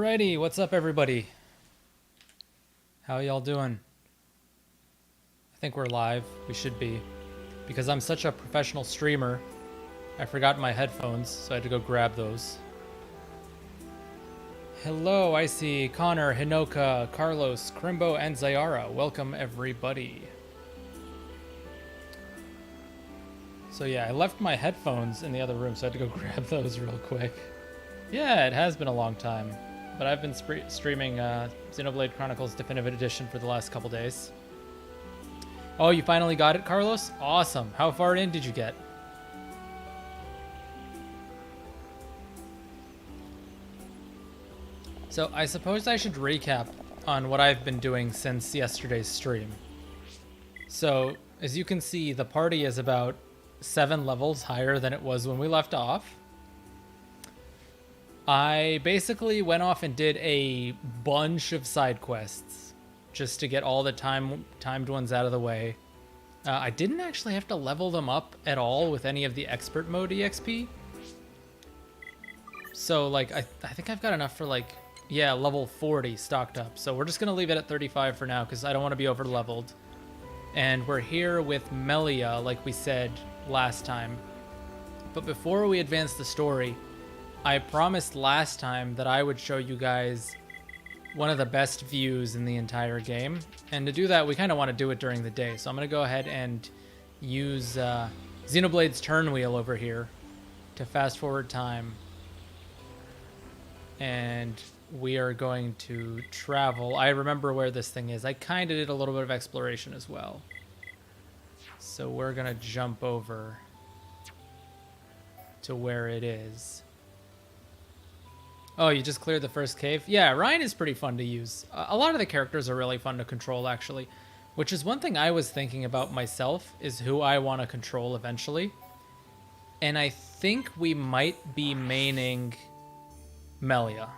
Alrighty, what's up everybody? How y'all doing? I think we're live. We should be. Because I'm such a professional streamer, I forgot my headphones, so I had to go grab those. Hello, I see Connor, Hinoka, Carlos, Crimbo, and Zayara. Welcome everybody. So yeah, I left my headphones in the other room, so I had to go grab those real quick. Yeah, it has been a long time. But I've been streaming Xenoblade Chronicles Definitive Edition for the last couple days. Oh, you finally got it, Carlos? Awesome. How far in did you get? So I suppose I should recap on what I've been doing since yesterday's stream. So, as you can see, the party is about 7 levels higher than it was when we left off. I basically went off and did a bunch of side quests just to get all the timed ones out of the way. I didn't actually have to level them up at all with any of the expert mode EXP. So like I think I've got enough for like, yeah, level 40 stocked up. So we're just going to leave it at 35 for now because I don't want to be over leveled. And we're here with Melia like we said last time. But before we advance the story, I promised last time that I would show you guys one of the best views in the entire game. And to do that, we kind of want to do it during the day. So I'm going to go ahead and use Xenoblade's turn wheel over here to fast forward time. And we are going to travel. I remember where this thing is. I kind of did a little bit of exploration as well. So we're going to jump over to where it is. Oh, you just cleared the first cave? Yeah, Ryan is pretty fun to use. A lot of the characters are really fun to control, actually. Which is one thing I was thinking about myself, is who I want to control eventually. And I think we might be maining Melia.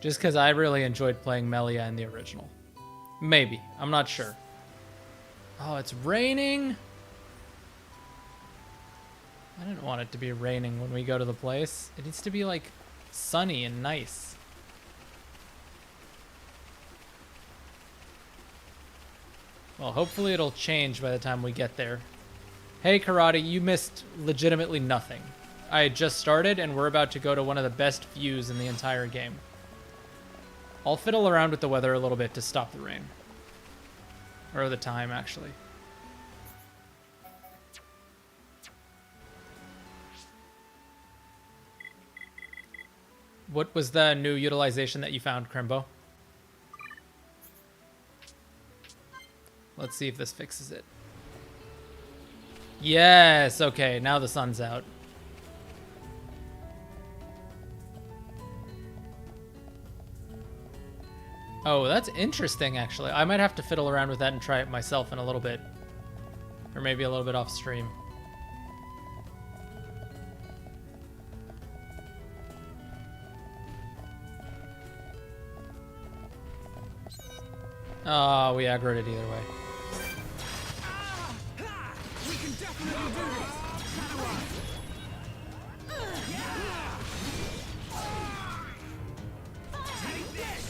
Just because I really enjoyed playing Melia in the original. Maybe. I'm not sure. Oh, it's raining! I didn't want it to be raining when we go to the place. It needs to be, like, sunny and nice. Well, hopefully it'll change by the time we get there. Hey, Karate, you missed legitimately nothing. I just started, and we're about to go to one of the best views in the entire game. I'll fiddle around with the weather a little bit to stop the rain. Or the time, actually. What was the new utilization that you found, Crimbo? Let's see if this fixes it. Yes, okay, now the sun's out. Oh, that's interesting, actually. I might have to fiddle around with that and try it myself in a little bit. Or maybe a little bit off stream. Oh, we aggroed it either way. We can definitely do this. Take this.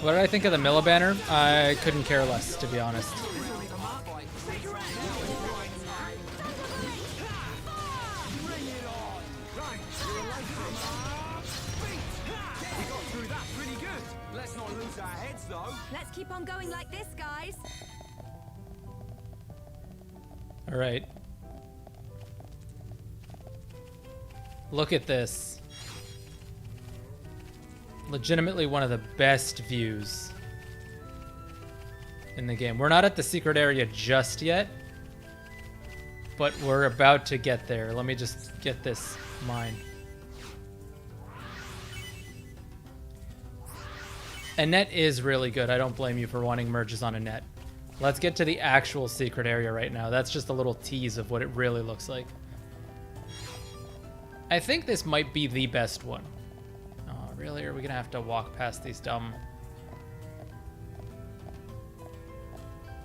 What did I think of the Millibanner? I couldn't care less, to be honest. Let's keep on going like this, guys. All right. Look at this. Legitimately one of the best views in the game. We're not at the secret area just yet, but we're about to get there. Let me just get this mine. Annette is really good. I don't blame you for wanting merges on Annette. Let's get to the actual secret area right now. That's just a little tease of what it really looks like. I think this might be the best one. Oh, really? Are we gonna have to walk past these dumb...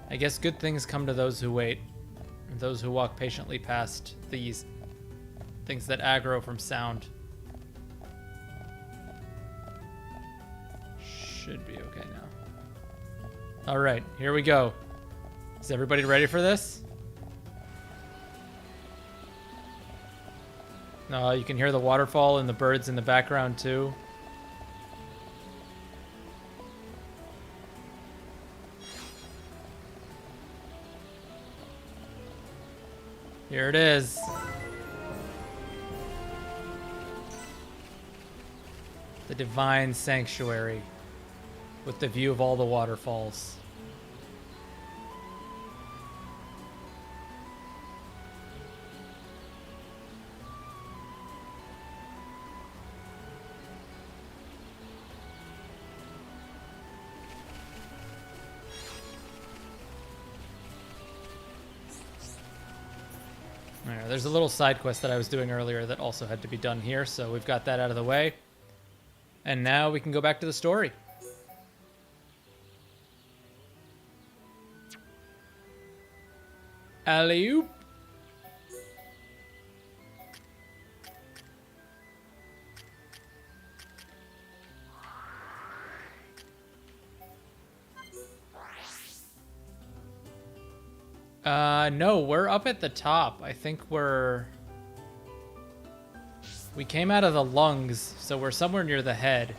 I guess good things come to those who wait. and those who walk patiently past these things that aggro from sound. Should be okay now. All right, here we go. Is everybody ready for this? You can hear the waterfall and the birds in the background too. Here it is. The Divine Sanctuary with the view of all the waterfalls. Alright, there's a little side quest that I was doing earlier that also had to be done here, so we've got that out of the way. And now we can go back to the story. Alley-oop. No, we're up at the top. I think we came out of the lungs, so we're somewhere near the head.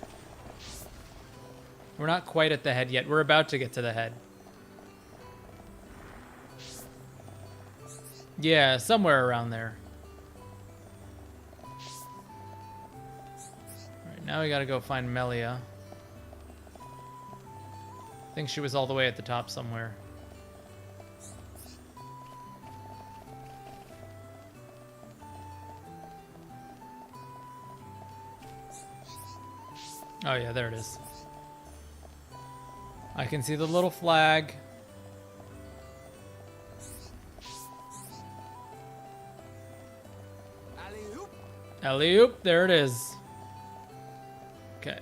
We're not quite at the head yet. We're about to get to the head. Yeah, somewhere around there. Alright, now we gotta go find Melia. I think she was all the way at the top somewhere. Oh yeah, there it is. I can see the little flag. Alley-oop. Alley-oop, there it is. Okay.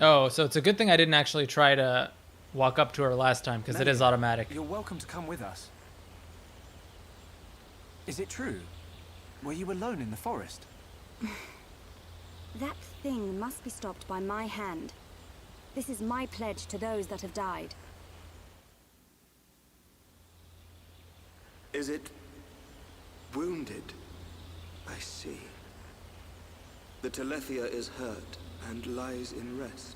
Oh, so it's a good thing I didn't actually try to walk up to her last time, because it is automatic. You're welcome to come with us. Is it true? Were you alone in the forest? That thing must be stopped by my hand. This is my pledge to those that have died. Is it wounded? I see. The Telethia is hurt and lies in rest,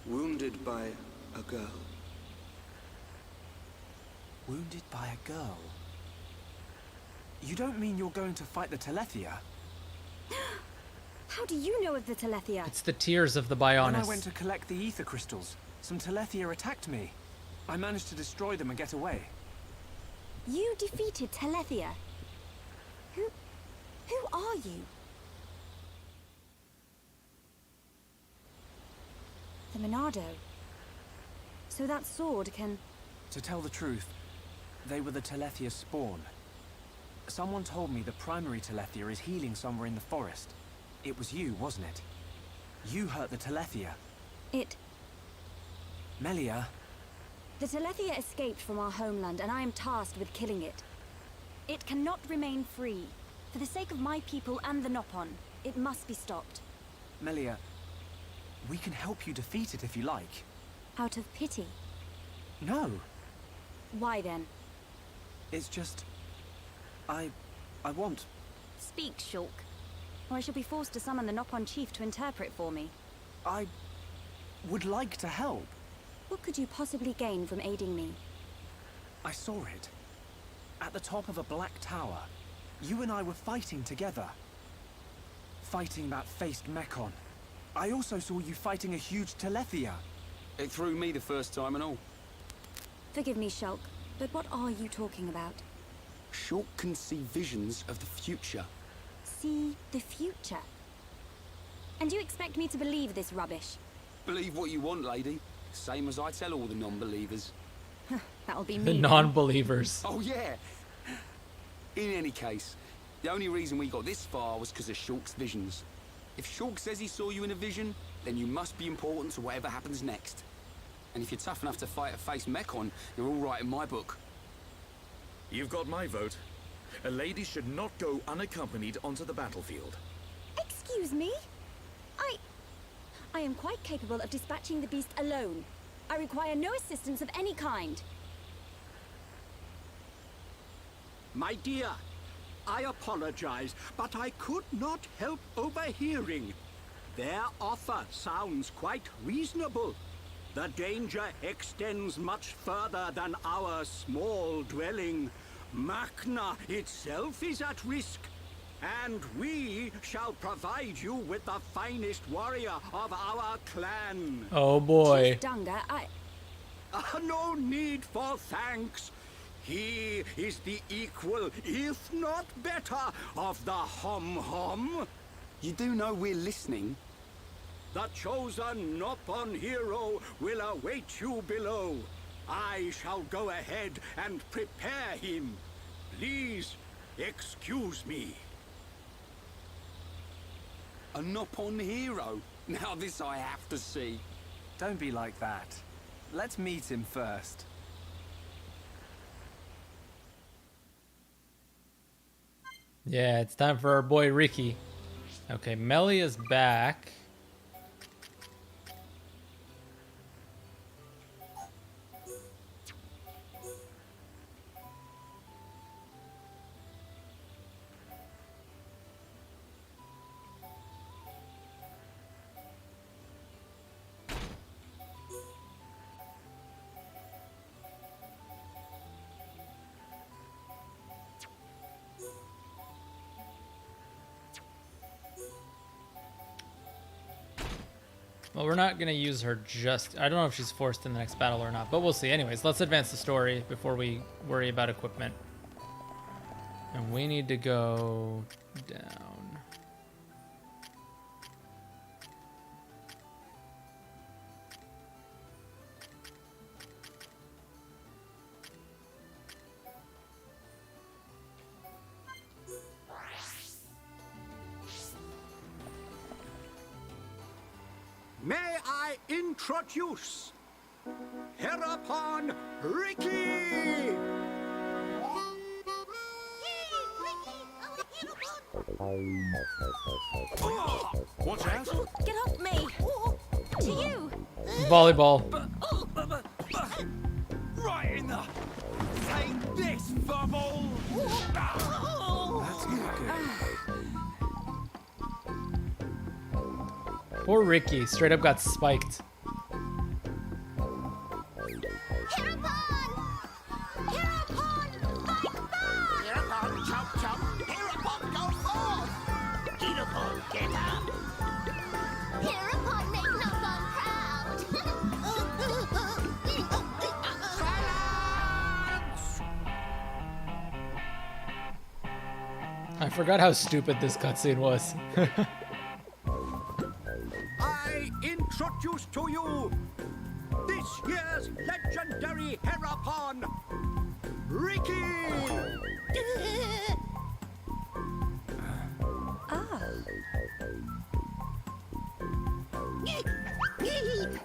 wounded by a girl. Wounded by a girl? You don't mean you're going to fight the Telethia? How do you know of the Telethia? It's the tears of the When I Bionis. went to collect the ether crystals, some Telethia attacked me. I managed to destroy them and get away. You defeated Telethia? Who are you? The Monado. So that sword can... To tell the truth, they were the Telethia spawn. Someone told me the primary Telethia is healing somewhere in the forest. It was you, wasn't it? You hurt the Telethia. It... Melia, The Telethia escaped from our homeland, and I am tasked with killing it. It cannot remain free. For the sake of my people and the Nopon, it must be stopped. Melia, we can help you defeat it if you like. Out of pity. No, Why then? it's just... I want... Speak, Shulk, or I shall be forced to summon the Nopon chief to interpret for me. I would like to help. What could you possibly gain from aiding me? I saw it. At the top of a black tower. You and I were fighting together. Fighting that faced Mekon. I also saw you fighting a huge Telethia. It threw me the first time and all. Forgive me, Shulk, but what are you talking about? Shulk can see visions of the future. See the future? And you expect me to believe this rubbish? Believe what you want, lady. Same as I tell all the non-believers. That'll be The me. then. non-believers. Oh, yeah. In any case, the only reason we got this far was because of Shulk's visions. If Shulk says he saw you in a vision, then you must be important to whatever happens next. And if you're tough enough to fight a face Mekon, you're all right in my book. You've got my vote. A lady should not go unaccompanied onto the battlefield. Excuse me? I am quite capable of dispatching the beast alone. I require no assistance of any kind. My dear, I apologize, but I could not help overhearing. Their offer sounds quite reasonable. The danger extends much further than our small dwelling. Makna itself is at risk, and we shall provide you with the finest warrior of our clan. Oh boy. Chief Dunga, No need for thanks. He is the equal, if not better, of the Hom-Hom. You do know we're listening? The chosen Noppon hero will await you below. I shall go ahead and prepare him. Please, excuse me. A Noppon hero? Now this I have to see. Don't be like that. Let's meet him first. Yeah, it's time for our boy Ricky. Okay, Melia's back. Well, we're not going to use her just... I don't know if she's forced in the next battle or not, but we'll see. Anyways, let's advance the story before we worry about equipment. And we need to go down. May I introduce Hereupon Ricky! Watch out! get off me! To you! Volleyball. Right in the... Take this, bubble! That's not good. Poor Ricky, straight up got spiked. Hereupon, chop, chop! Hereupon, go forth! Hereupon, get up! Hereupon, make Noppon proud. Silence! I forgot how stupid this cutscene was. I introduce to you this year's legendary Hereupon, Ricky!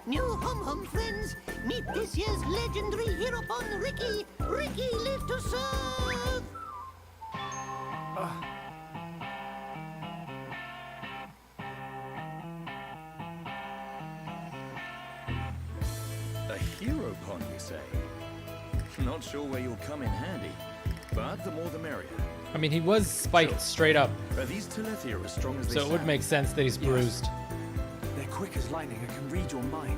New Hum-Hum friends, meet this year's legendary Hereupon Ricky. Ricky live to serve. A hero pond, you say? Not sure where you'll come in handy, but the more the merrier. I mean, he was spiked straight up, Are these Telethia as strong as they so it would sound? make sense that he's bruised. They're quick as lightning and can read your mind.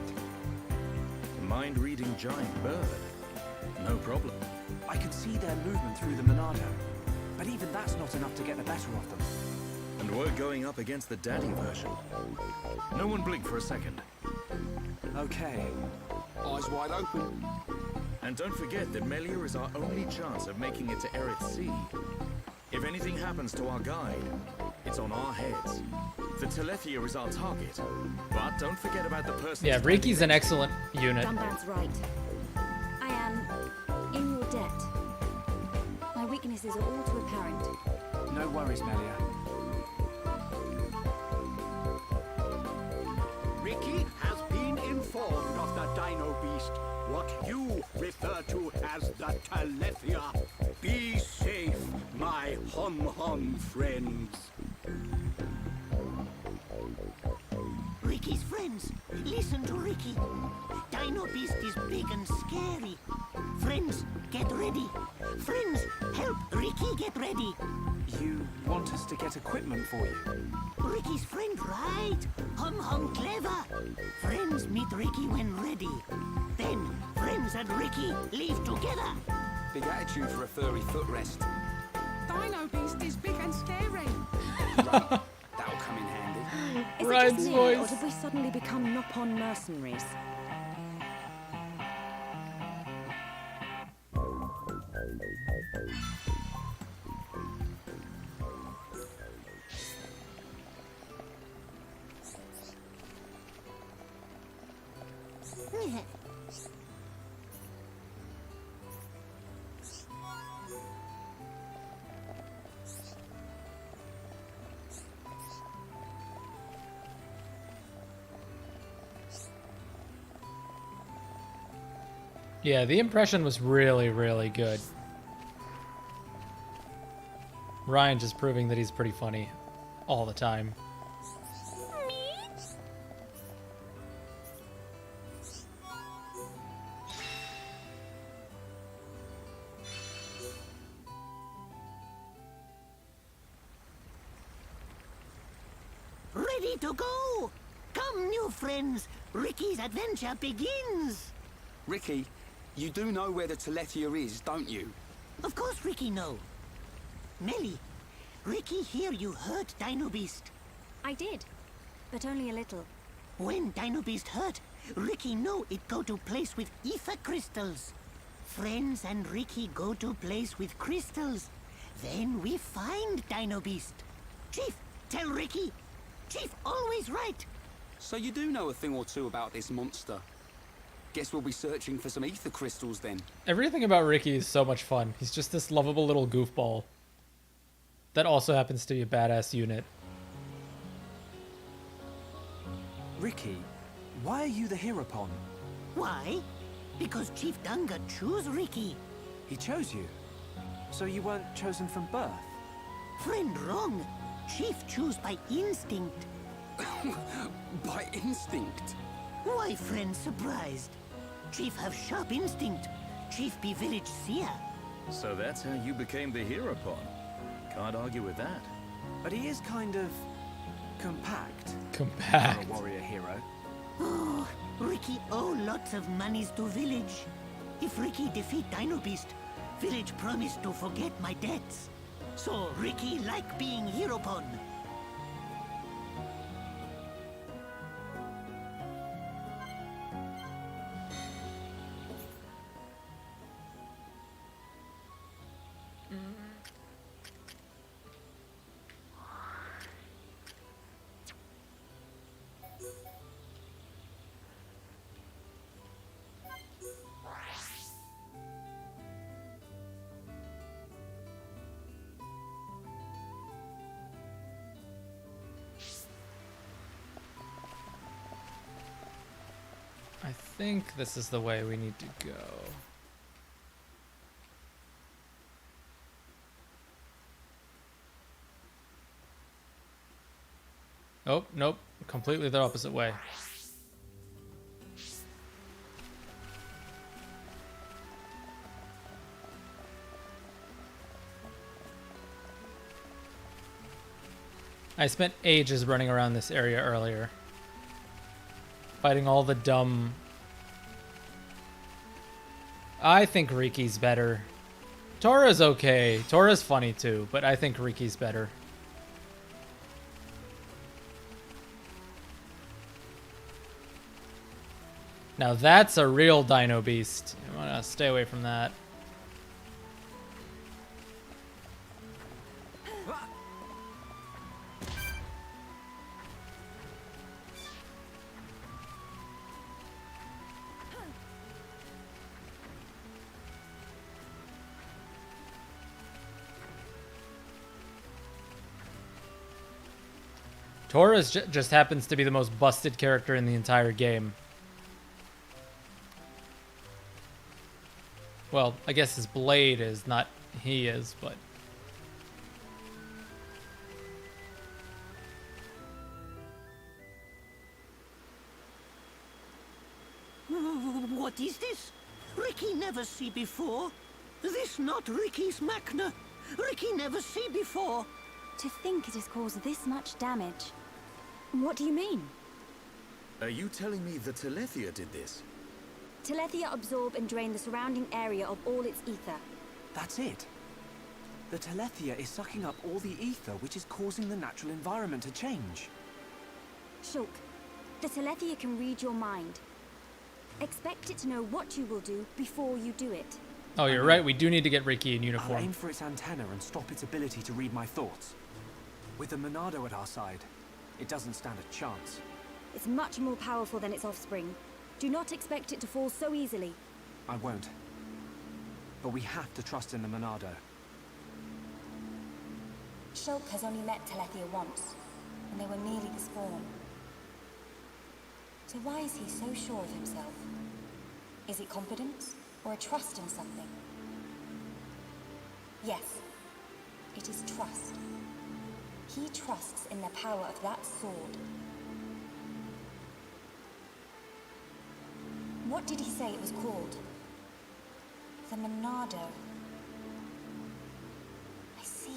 Mind-reading giant bird. No problem. I can see their movement through the Monado, but even that's not enough to get the better of them. And we're going up against the daddy version. No one blink for a second. Okay. Eyes wide open. And don't forget that Melia is our only chance of making it to Eretz Sea. If anything happens to our guide, it's on our heads. The Telethia is our target, but don't forget about the person. Yeah, standing Riki's an next- excellent unit. Dunban's right. I am in your debt. My weaknesses are all too apparent. No worries, Melia. Ricky informed of the Dino Beast, what you refer to as the Telethia. Be safe, my hum-hum friends. Ricky's friends, listen to Ricky. Dino Beast is big and scary. Friends, get ready. Friends, help Ricky get ready. You want us to get equipment for you? Ricky's friend, right? Hum clever. Friends meet Ricky when ready. Then, friends and Ricky leave together. Big attitude for a furry footrest. Dino Beast is big and scary. Right, that'll come in handy. Is it Ryan's just me, voice. or did we suddenly become Nopon mercenaries? Yeah, the impression was really, really good. Ryan just proving that he's pretty funny all the time. Ready to go! Come, new friends. Ricky's adventure begins. Ricky, you do know where the Telethia is, don't you? Of course Ricky know. Melly, Ricky hear you hurt Dino Beast. I did, but only a little. When Dino Beast hurt, Ricky know it go to place with ether crystals. Friends and Ricky go to place with crystals. Then we find Dino Beast. Chief, tell Ricky. Chief always right. So you do know a thing or two about this monster. Guess we'll be searching for some ether crystals then. Everything about Ricky is so much fun. He's just this lovable little goofball that also happens to be a badass unit. Ricky, why are you the Heropon? Why? Because Chief Dunga choose Ricky. He chose you. So you weren't chosen from birth? Friend wrong. Chief choose by instinct. By instinct? Why friend surprised? Chief have sharp instinct. Chief be village seer. So that's how you became the Heropon. Can't argue with that. But he is kind of compact Compact. for a warrior hero. Oh, Ricky owe lots of monies to village. If Ricky defeat Dino Beast, village promised to forget my debts. So Ricky like being Heropon. I think this is the way we need to go. Oh, nope. Completely the opposite way. I spent ages running around this area earlier, fighting all the dumb... I think Riki's better. Tora's okay. Tora's funny too, but I think Riki's better. Now that's a real Dino Beast. I want to stay away from that. Tora just happens to be the most busted character in the entire game. Well, I guess his blade is, not he is, but... What is this? Ricky never see before. This not Ricky's Machna. Ricky never see before. To think it has caused this much damage. What do you mean? Are you telling me the Telethia did this? Telethia absorb and drain the surrounding area of all its ether. That's it. The Telethia is sucking up all the ether, which is causing the natural environment to change. Shulk, the Telethia can read your mind. Expect it to know what you will do before you do it. Oh, you're right. We do need to get Ricky in I'll uniform. aim for its antenna and stop its ability to read my thoughts. With the Monado at our side, it doesn't stand a chance. It's much more powerful than its offspring. Do not expect it to fall so easily. I won't. But we have to trust in the Monado. Shulk has only met Telethia once, and they were merely the spawn. So why is he so sure of himself? Is it confidence, or a trust in something? Yes, it is trust. He trusts in the power of that sword. What did he say it was called? The Monado. I see.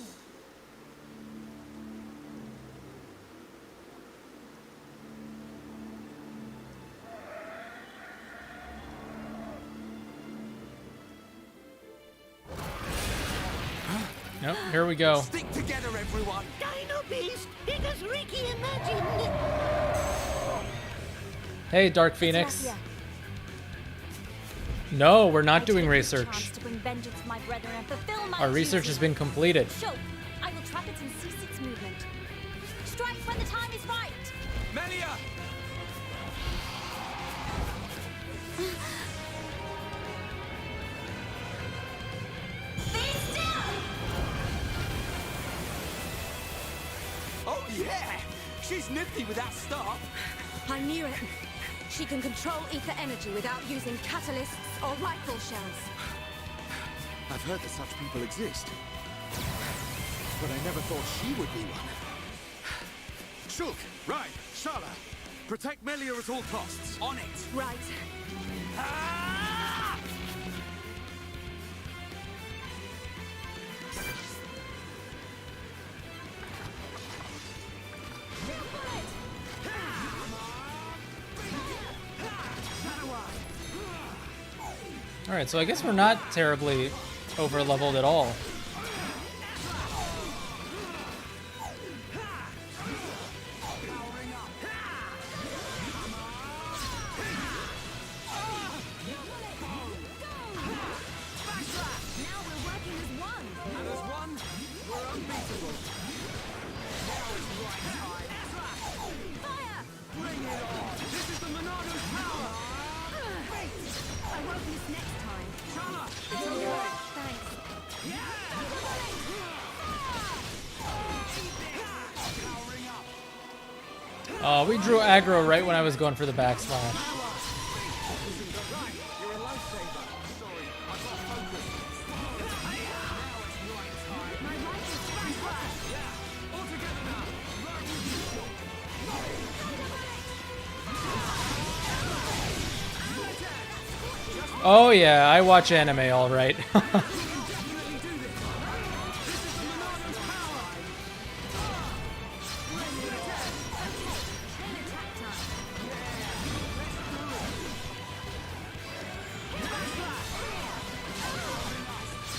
Nope, here we go. Stick together, everyone. Dino Beast, it as Ricky imagined. Hey, Dark Phoenix. No, we're not doing research. To bring vengeance to my brethren and fulfill my Our research has been completed. Shulk, I will trap it and cease its movement. Strike when the time is right. Melia! Be still! Oh yeah! She's nifty with that stop. I knew it. She can control ether energy without using catalysts or rifle shells. I've heard that such people exist. But I never thought she would be one. Shulk, right, Shala. Protect Melia at all costs. On it. Right. Ah! Alright, so I guess we're not terribly over-leveled at all. And as one, we're unbeatable. Now is the right time. Bring it on! This is the Monado's power! I won't miss next time. Shala, it's okay. Thanks. Oh, we drew aggro right when I was going for the backslash. You're a lifesaver. Sorry, I got focused. Now it's right time. My right is flash. Yeah, all together now. Right with you. Oh yeah, I watch anime all right.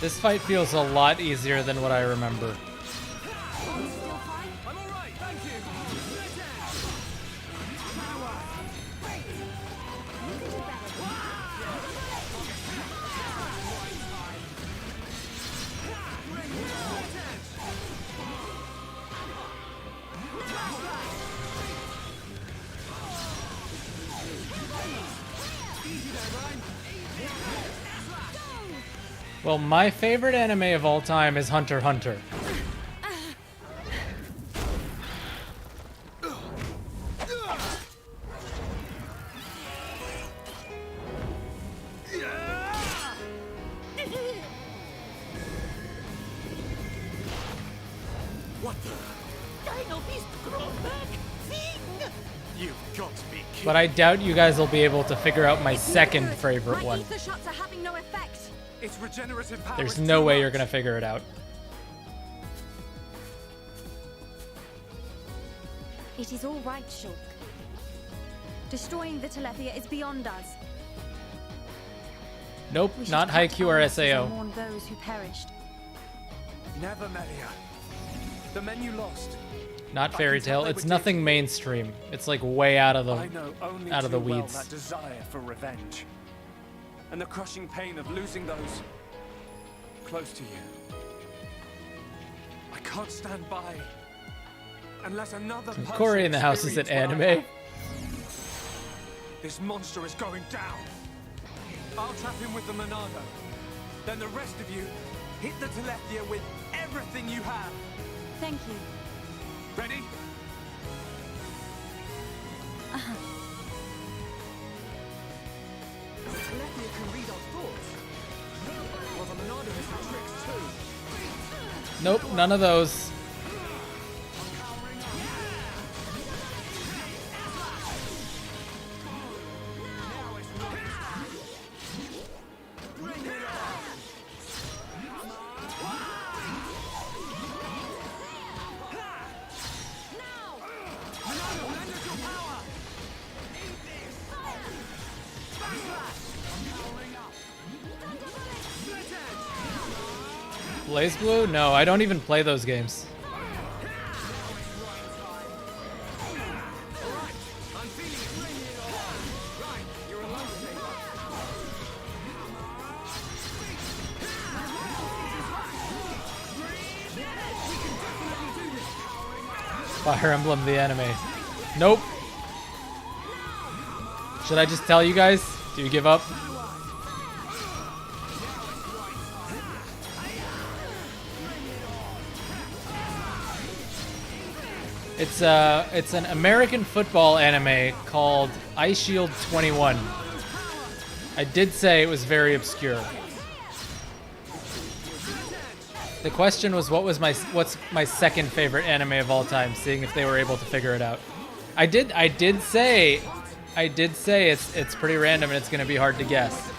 This fight feels a lot easier than what I remember. I'm all right, thank you. Well, my favorite anime of all time is Hunter x Hunter. Dino Beast grown back thing! You've got to be kidding. But I doubt you guys will be able to figure out my second favorite My one. ether shots are having no effect. Its regenerative power There's is no too way much. you're gonna figure it out. It is all right, Shulk. Destroying the Telethia is beyond us. Nope, We should not cut Haikyuu or our losses SAO. and mourn those who perished. Never, Melia. The men you lost. Not I Fairy can tell Tale. they It's were nothing deep. mainstream. It's like way out of I the know only out of the too well weeds. that desire for revenge. And the crushing pain of losing those close to you. I can't stand by unless another person Corey in the house is an experiences what I anime. have. This monster is going down. I'll trap him with the Monado. Then the rest of you hit the Telethia with everything you have. Thank you. Ready? The Telethia can read our thoughts. Well, the Monado has the tricks too. Nope, none of those. Blaze Blue? No, I don't even play those games. Fire Emblem the anime. Nope. Should I just tell you guys? Do you give up? It's an American football anime called Ice Shield 21. I did say it was very obscure. The question was what's my second favorite anime of all time, seeing if they were able to figure it out. I did say it's pretty random and it's gonna be hard to guess.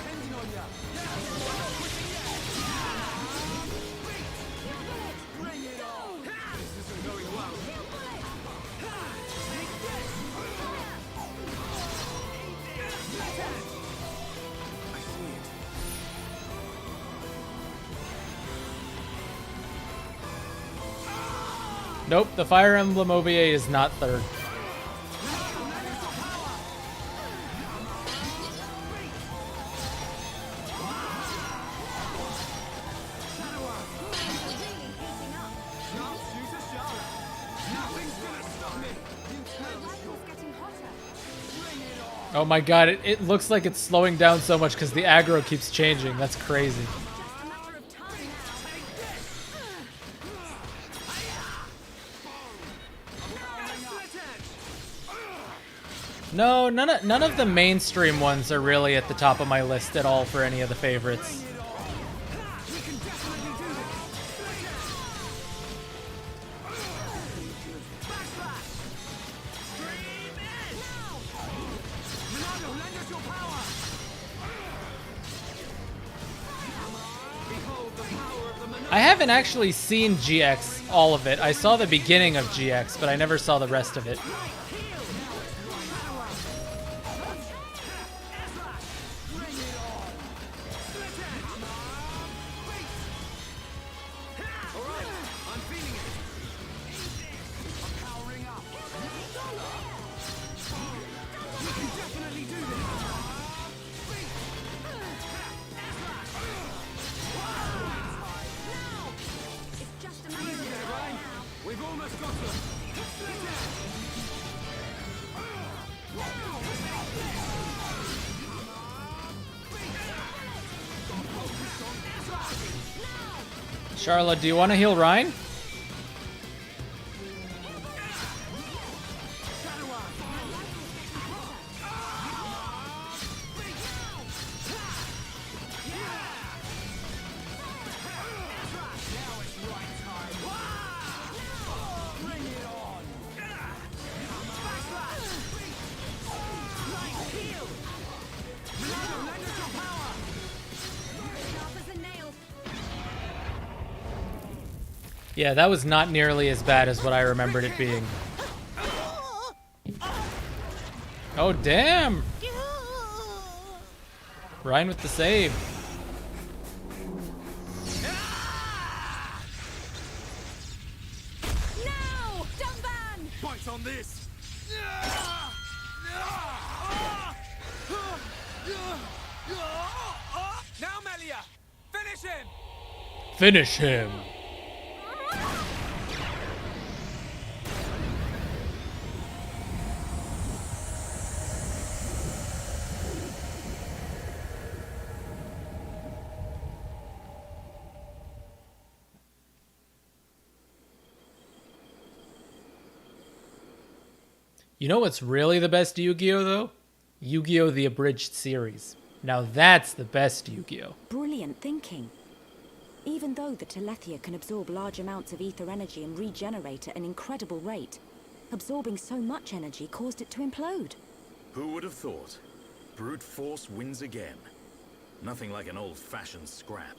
Nope, the Fire Emblem OVA is not third. Oh my god, it looks like it's slowing down so much because the aggro keeps changing. That's crazy. No, none of the mainstream ones are really at the top of my list at all for any of the favorites. I haven't actually seen GX, all of it. I saw the beginning of GX, but I never saw the rest of it. Charlotte, do you want to heal Ryan? Yeah, that was not nearly as bad as what I remembered it being. Oh, damn! Ryan with the save. No! Dunban! Bite on this! Now, Melia! Finish him! Finish him. You know what's really the best Yu-Gi-Oh though? Yu-Gi-Oh! The Abridged series. Now that's the best Yu-Gi-Oh! Brilliant thinking. Even though the Telethia can absorb large amounts of ether energy and regenerate at an incredible rate, absorbing so much energy caused it to implode. Who would have thought? Brute force wins again. Nothing like an old-fashioned scrap.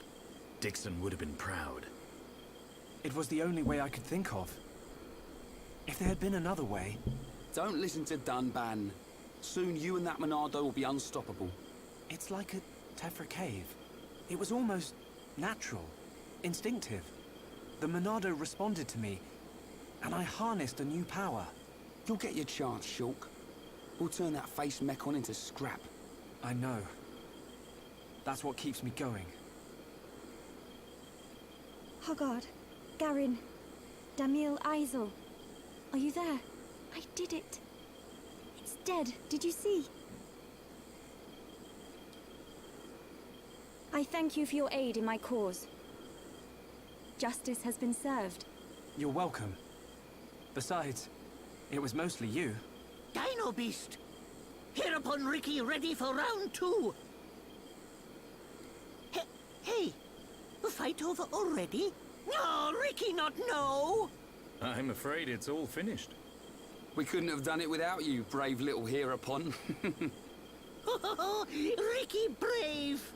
Dixon would have been proud. It was the only way I could think of. If there had been another way... Don't listen to Dunban. Soon you and that Monado will be unstoppable. It's like a Tephra cave. It was almost natural, instinctive. The Monado responded to me, and I harnessed a new power. You'll get your chance, Shulk. We'll turn that face Mechon into scrap. I know. That's what keeps me going. Hogard, Garin, Damil Aizel, are you there? I did it. It's dead. Did you see? I thank you for your aid in my cause. Justice has been served. You're welcome. Besides, it was mostly you. Dino Beast! Hereupon Ricky ready for round 2. Hey, the fight over already? No, Ricky not no! I'm afraid it's all finished. We couldn't have done it without you, brave little Hereupon. Ricky brave!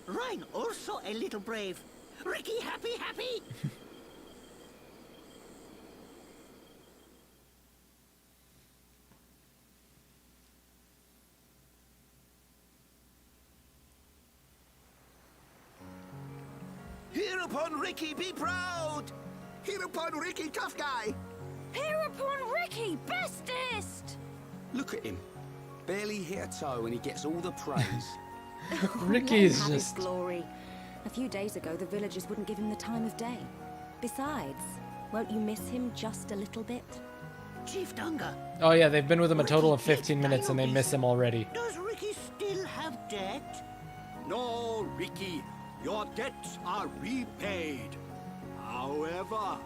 Ryan also a little brave. Ricky happy? Hereupon Ricky, be proud! Hereupon Ricky, tough guy! Hereupon Ricky, bestest! Look at him. Barely hit a toe and he gets all the praise. Ricky is Let him have just... his glory. A few days ago, the villagers wouldn't give him the time of day. Besides, won't you miss him just a little bit? Chief Dunga, Oh yeah, they've been with him a total of 15 minutes and they miss him already. does Ricky still have debt? No, Ricky, your debts are repaid. However,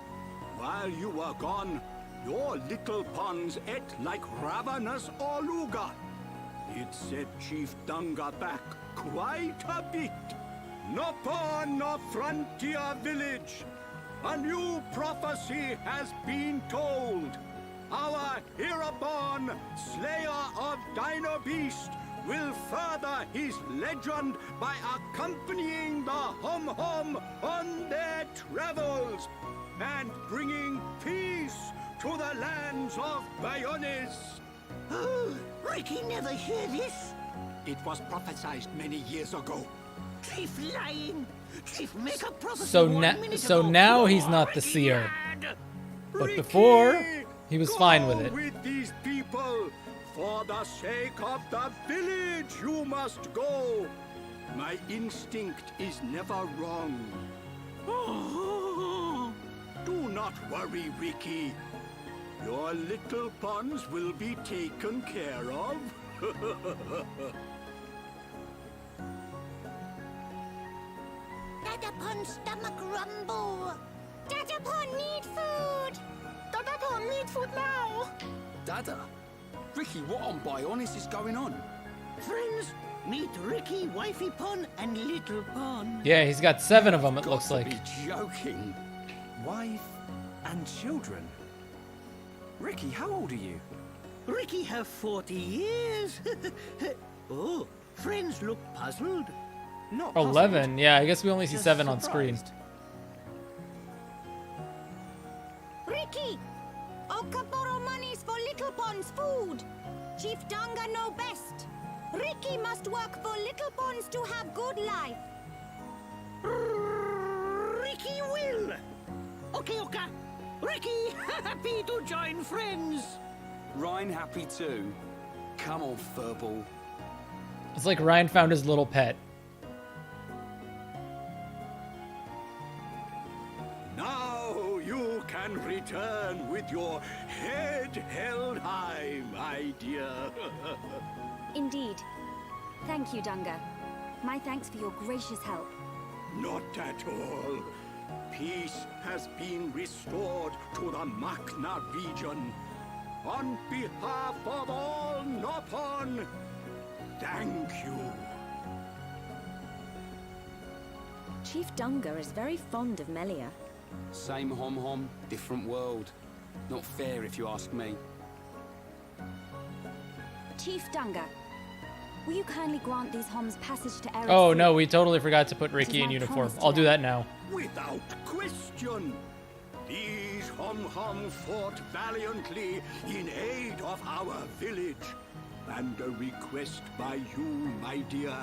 while you were gone, your little pawns ate like ravenous Oluga. It set Chief Dunga back quite a bit. No pawn, no frontier village. A new prophecy has been told. Our Hereupon, Slayer of Dino Beast, will further his legend by accompanying the Hum-Hum on their travels and bringing peace to the lands of Bayonis. Oh, Ricky never hear this. It was prophesied many years ago. Chief lying. Chief make a prophecy So, 1 na minute so ago. now he's not the seer. But before, he was fine with it. With these people. For the sake of the village, you must go. My instinct is never wrong. Do not worry, Ricky. Your little pawns will be taken care of. Dadapon stomach rumble. Dadapon need food. Dadapon need food now. Dada? Ricky, what on Bionis is going on? Friends, meet Ricky, Wifey Pon, and Little Pon. Yeah, he's got 7 of them, it Got looks to like. be joking. Wife and children. Ricky, how old are you? Ricky have 40 years. Oh, friends look puzzled. Not puzzled. 11, yeah, I guess we only see Just 7 on screen. surprised. Chief Danga know best. Ricky must work for little bonds to have good life. Ricky will. Okay, okay. Ricky, happy to join friends. Ryan happy too. Come on, furball. It's like Ryan found his little pet. Now you can return with your head held high, my dear. Indeed. Thank you, Dunga. My thanks for your gracious help. Not at all. Peace has been restored to the Makna region. On behalf of all Nopon, thank you. Chief Dunga is very fond of Melia. Same hom-hom, different world. Not fair if you ask me. Chief Dunga, will you kindly grant these Homs passage to Eretz? Oh no, we totally forgot to put Ricky in uniform. I'll do that now. Without question. These hom-hom fought valiantly in aid of our village. And a request by you, my dear,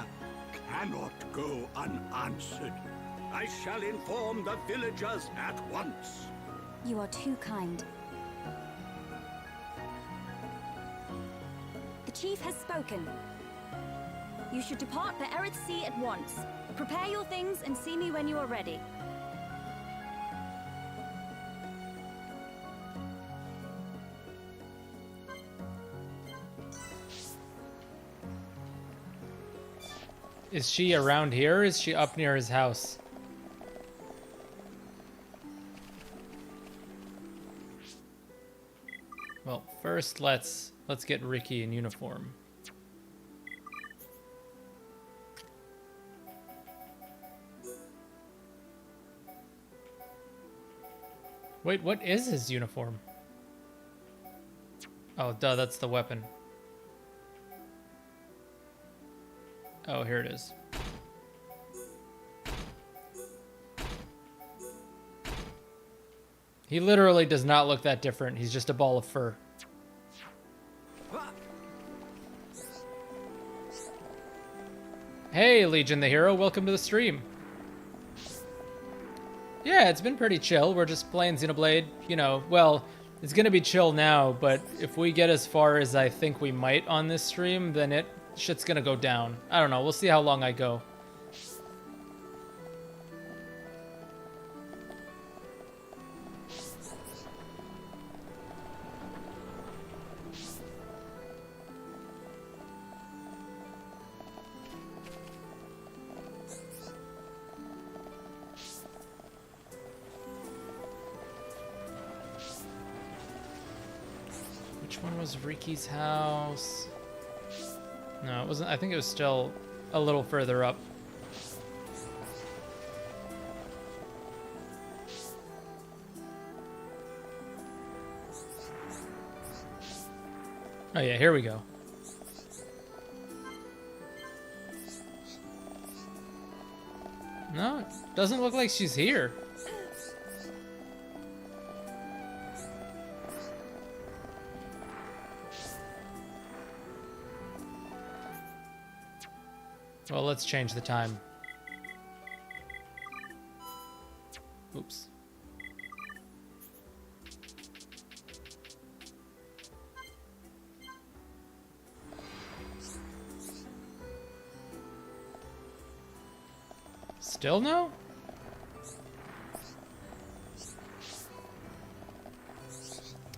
cannot go unanswered. I shall inform the villagers at once. You are too kind. The chief has spoken. You should depart for Eretz Sea at once. Prepare your things and see me when you are ready. Is she around here or is she up near his house? Well, first let's get Ricky in uniform. Wait, what is his uniform? Oh, duh, that's the weapon. Oh, here it is. He literally does not look that different. He's just a ball of fur. Hey, Legion the Hero, welcome to the stream. Yeah, it's been pretty chill. We're just playing Xenoblade. You know, well, it's gonna be chill now, but if we get as far as I think we might on this stream, then shit's gonna go down. I don't know. We'll see how long I go. Which one was Ricky's house? No, it wasn't. I think it was still a little further up. Oh yeah, here we go. No, it doesn't look like she's here. Well, let's change the time. Oops. Still no?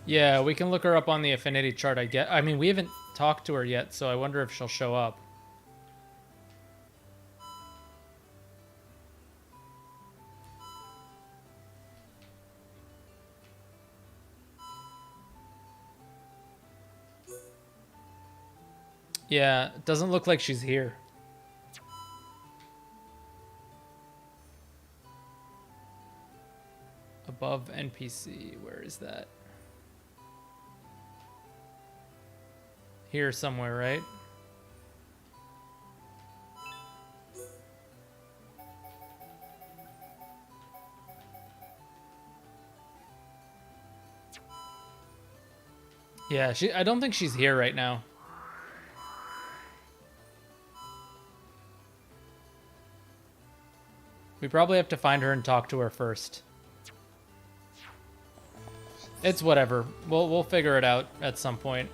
Yeah, we can look her up on the affinity chart, I mean, we haven't talked to her yet, so I wonder if she'll show up. Yeah, it doesn't look like she's here. Above NPC, where is that? Here somewhere, right? Yeah, I don't think she's here right now. We probably have to find her and talk to her first. It's whatever. We'll figure it out at some point.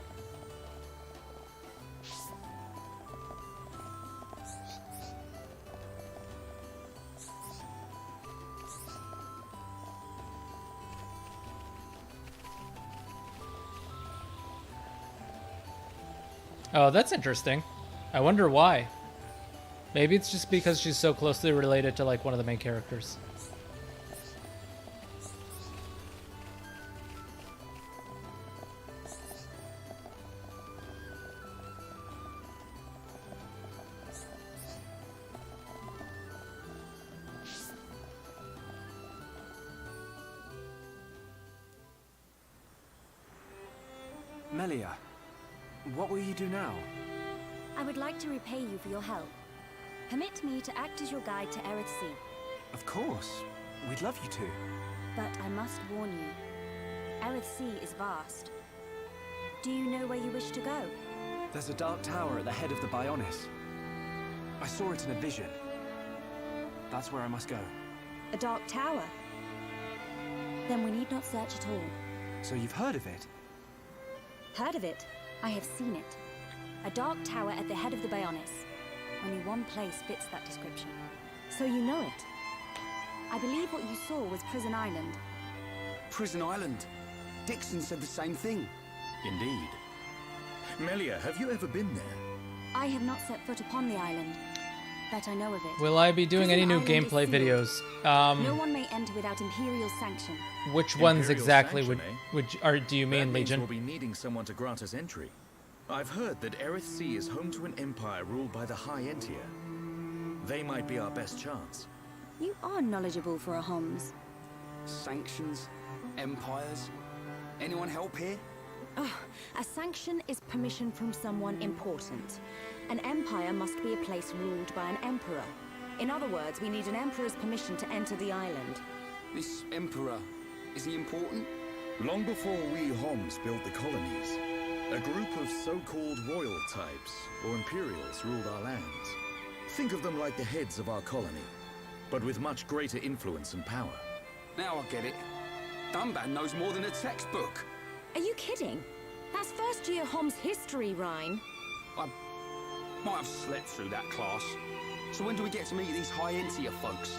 Oh, that's interesting. I wonder why. Maybe it's just because she's so closely related to, like, one of the main characters. Melia, what will you do now? I would like to repay you for your help. Permit me to act as your guide to Erith Sea. Of course. We'd love you to. But I must warn you. Erith Sea is vast. Do you know where you wish to go? There's a dark tower at the head of the Bionis. I saw it in a vision. That's where I must go. A dark tower? Then we need not search at all. So you've heard of it? Heard of it? I have seen it. A dark tower at the head of the Bionis. Only one place fits that description. So you know it. I believe what you saw was Prison Island. Prison Island. Dixon said the same thing. Indeed. Melia, have you ever been there? I have not set foot upon the island, but I know of it. Will I be doing Prison any new Island gameplay is sealed. videos? No one may enter without Imperial sanction. Which ones Imperial exactly sanction, do you mean, That means Legion? we'll be needing someone to grant us entry. I've heard that Erith Sea is home to an empire ruled by the High Entier. They might be our best chance. You are knowledgeable for a Homs. Sanctions? Empires? Anyone help here? Oh, a sanction is permission from someone important. An empire must be a place ruled by an emperor. In other words, we need an emperor's permission to enter the island. This emperor, is he important? Long before we Homs built the colonies, a group of so-called royal types, or imperials, ruled our lands. Think of them like the heads of our colony, but with much greater influence and power. Now I get it. Dunban knows more than a textbook. Are you kidding? That's first year Homs history, Ryan. I might have slept through that class. So when do we get to meet these High Entier folks?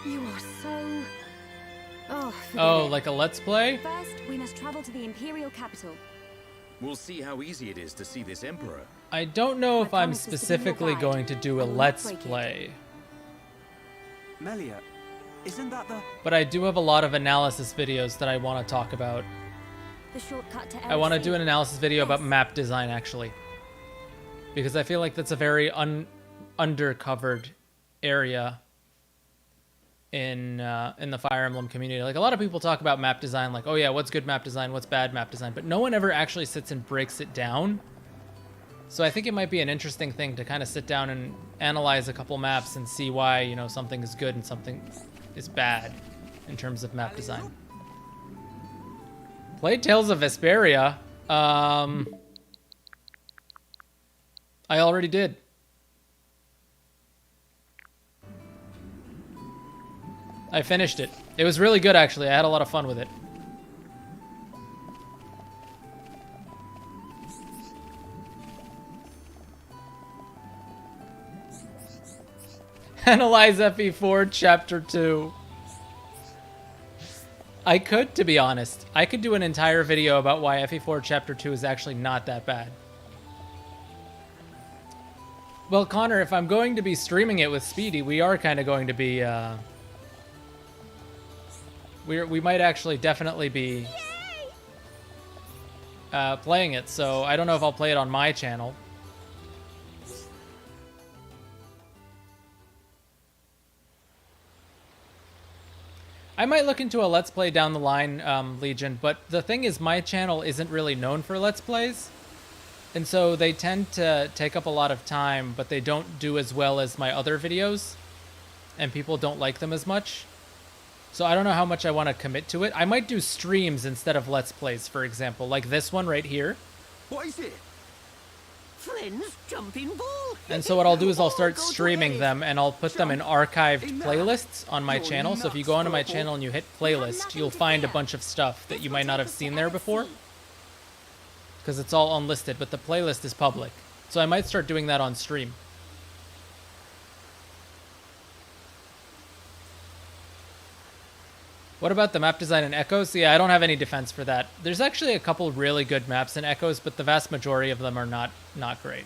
You are so... Oh, forget Oh, it. like a Let's Play? First, we must travel to the Imperial capital. We'll see how easy it is to see this emperor. I don't know if I'm promise was to be your specifically guide. going to do I a will not Let's break it. Play, Melia, isn't that the... but I do have a lot of analysis videos that I want to talk about. The shortcut to I want to Erith do an Sea. analysis video about Yes. map design, actually. Because I feel like that's a very undercovered area in the Fire Emblem community. Like, a lot of people talk about map design, like, oh yeah, what's good map design, what's bad map design, but no one ever actually sits and breaks it down. So I think it might be an interesting thing to kind of sit down and analyze a couple maps and see why, you know, something is good and something is bad in terms of map design. Played Tales of Vesperia. I already did. I finished it. It was really good, actually. I had a lot of fun with it. Analyze FE4 Chapter 2. I could, to be honest. I could do an entire video about why FE4 Chapter 2 is actually not that bad. Well, Connor, if I'm going to be streaming it with Speedy, we are kind of going to be, we might actually definitely be playing it, so I don't know if I'll play it on my channel. I might look into a Let's Play down the line, Legion, but the thing is my channel isn't really known for Let's Plays. And so they tend to take up a lot of time, but they don't do as well as my other videos. And people don't like them as much. So I don't know how much I want to commit to it. I might do streams instead of Let's Plays, for example. Like this one right here. What is it? Friends jumping ball. And so what I'll do is I'll start Go to streaming Eris. them, and I'll put them in archived Enough. playlists on my You're channel. So if you nuts, go onto my Purple. channel and you hit playlist, you'll find a bunch of stuff that you might not have seen there before, because it's all unlisted, but the playlist is public. So I might start doing that on stream. What about the map design in Echoes? Yeah, I don't have any defense for that. There's actually a couple really good maps in Echoes, but the vast majority of them are not great.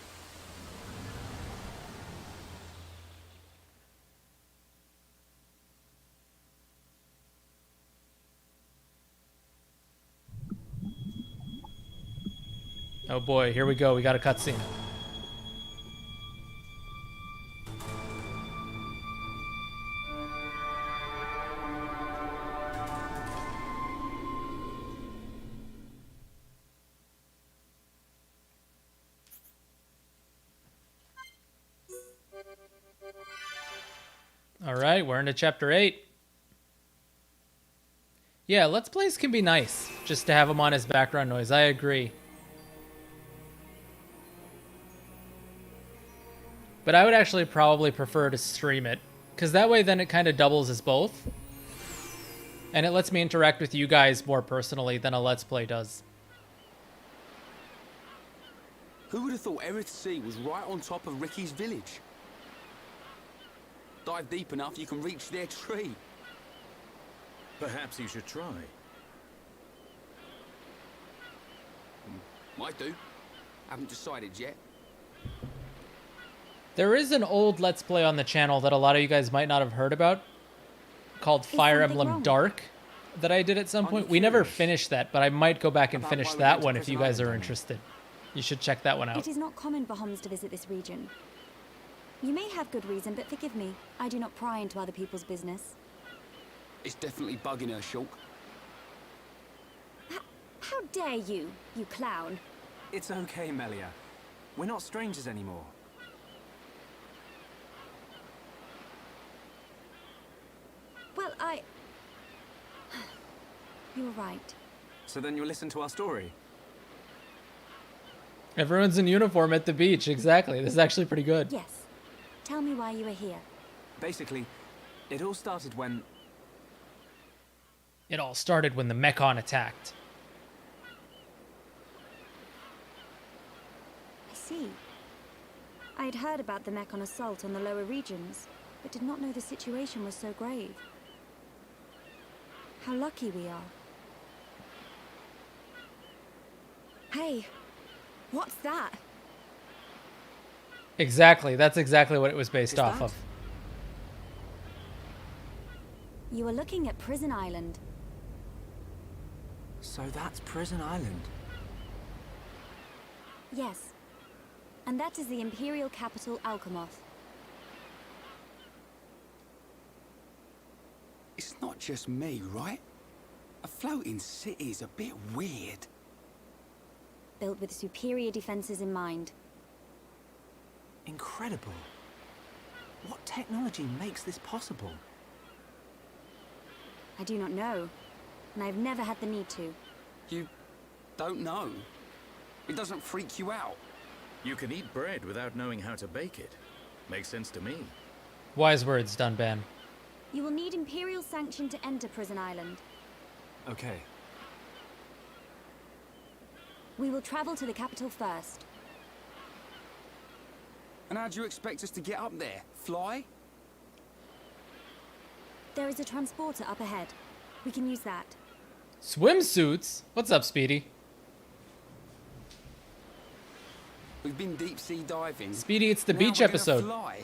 Oh boy, here we go. We got a cutscene. All right, we're into chapter 8. Yeah, Let's Plays can be nice, just to have them on as background noise. I agree. But I would actually probably prefer to stream it, because that way then it kind of doubles as both. And it lets me interact with you guys more personally than a Let's Play does. Who would have thought Erith Sea was right on top of Ricky's village? Dive deep enough, you can reach their tree. Perhaps you should try. Might do. Haven't decided yet. There is an old Let's Play on the channel that a lot of you guys might not have heard about, called Fire something Emblem wrong? Dark, that I did at some point. We never finished that, but I might go back and finish that one if you guys are interested. You should check that one out. It is not common for Homs to visit this region. You may have good reason, but forgive me. I do not pry into other people's business. It's definitely bugging her, Shulk. How dare you, you clown? It's okay, Melia. We're not strangers anymore. Well, You were right. So then you'll listen to our story? Everyone's in uniform at the beach, exactly. This is actually pretty good. Yes. Tell me why you are here. Basically, it all started when... It all started when the Mechon attacked. I see. I had heard about the Mechon assault on the lower regions, but did not know the situation was so grave. How lucky we are. Hey, what's that? Exactly. That's exactly what it was based off of. You are looking at Prison Island. So that's Prison Island. Yes. And that is the Imperial capital, Alchemoth. It's not just me, right? A floating city is a bit weird. Built with superior defenses in mind. Incredible. What technology makes this possible? I do not know, and I've never had the need to. You don't know? It doesn't freak you out? You can eat bread without knowing how to bake it. Makes sense to me. Wise words, Dunban. You will need Imperial sanction to enter Prison Island. Okay. We will travel to the capital first. And how do you expect us to get up there? Fly? There is a transporter up ahead. We can use that. Swimsuits? What's up, Speedy? We've been deep sea diving. Speedy, it's the Now beach we're gonna episode. Fly?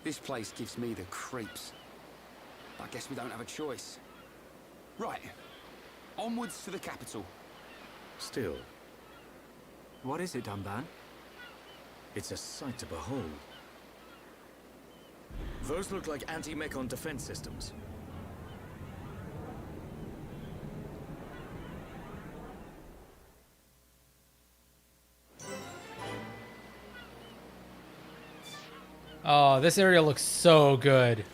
This place gives me the creeps. I guess we don't have a choice. Right. Onwards to the capital. Still, What is it, Dunban? it's a sight to behold. Those look like anti-Mechon defense systems. Oh, this area looks so good.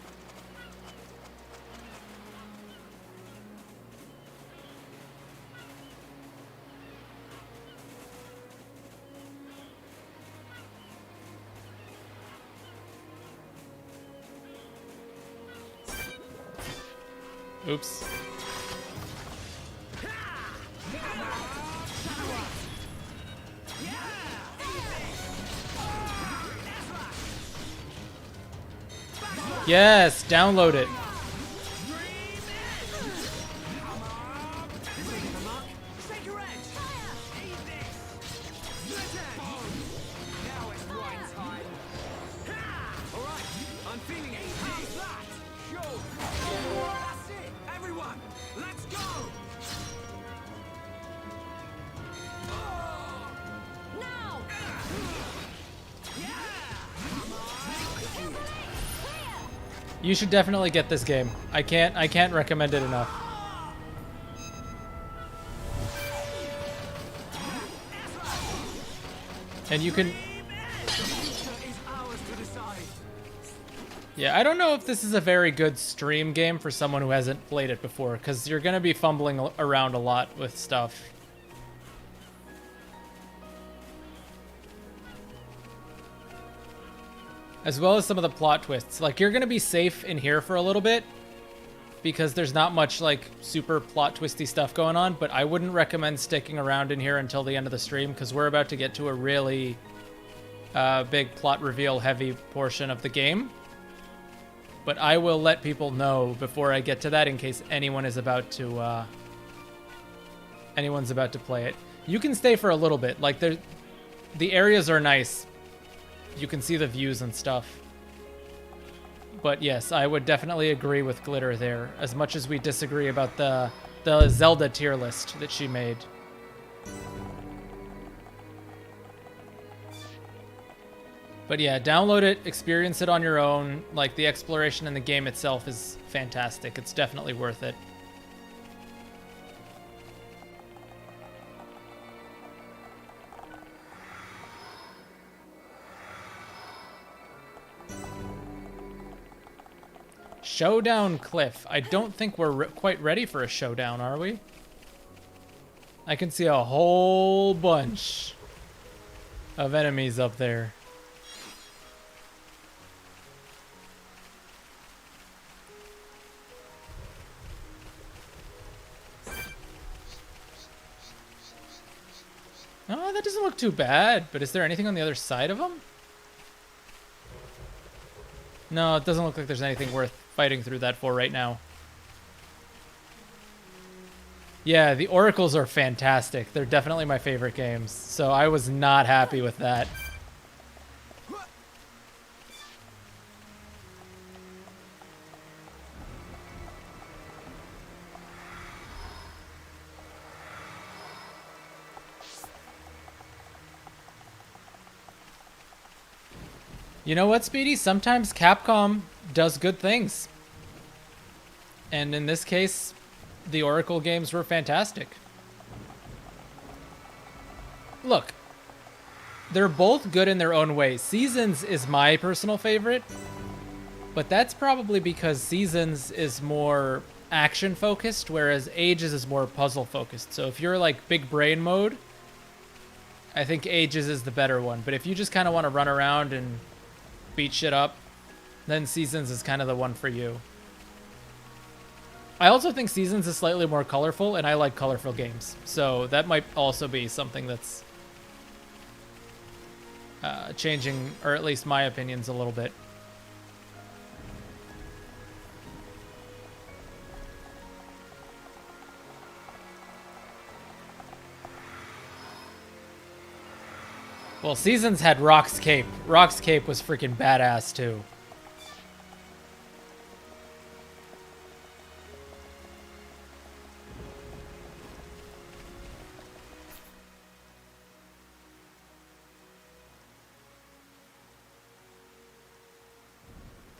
Oops. Yes, download it. You should definitely get this game. I can't recommend it enough. And you can... Yeah, I don't know if this is a very good stream game for someone who hasn't played it before, because you're going to be fumbling around a lot with stuff. As well as some of the plot twists. Like, you're going to be safe in here for a little bit, because there's not much, like, super plot twisty stuff going on, but I wouldn't recommend sticking around in here until the end of the stream, because we're about to get to a really big plot reveal heavy portion of the game. But I will let people know before I get to that in case anyone is about to anyone's about to play it. You can stay for a little bit. Like, the areas are nice. You can see the views and stuff. But yes, I would definitely agree with Glitter there, as much as we disagree about the Zelda tier list that she made. But yeah, download it, experience it on your own. Like, the exploration in the game itself is fantastic. It's definitely worth it. Showdown Cliff. I don't think we're quite ready for a showdown, are we? I can see a whole bunch of enemies up there. Oh, that doesn't look too bad, but is there anything on the other side of them? No, it doesn't look like there's anything worth fighting through that for right now. Yeah, the Oracles are fantastic. They're definitely my favorite games, so I was not happy with that. You know what, Speedy? Sometimes Capcom does good things. And in this case, the Oracle games were fantastic. Look, they're both good in their own way. Seasons is my personal favorite, but that's probably because Seasons is more action focused, whereas Ages is more puzzle focused. So if you're like big brain mode, I think Ages is the better one. But if you just kind of want to run around and beat shit up, then Seasons is kind of the one for you. I also think Seasons is slightly more colorful, and I like colorful games. So that might also be something that's changing, or at least my opinions, a little bit. Well, Seasons had Rock's Cape. Rock's Cape was freaking badass, too.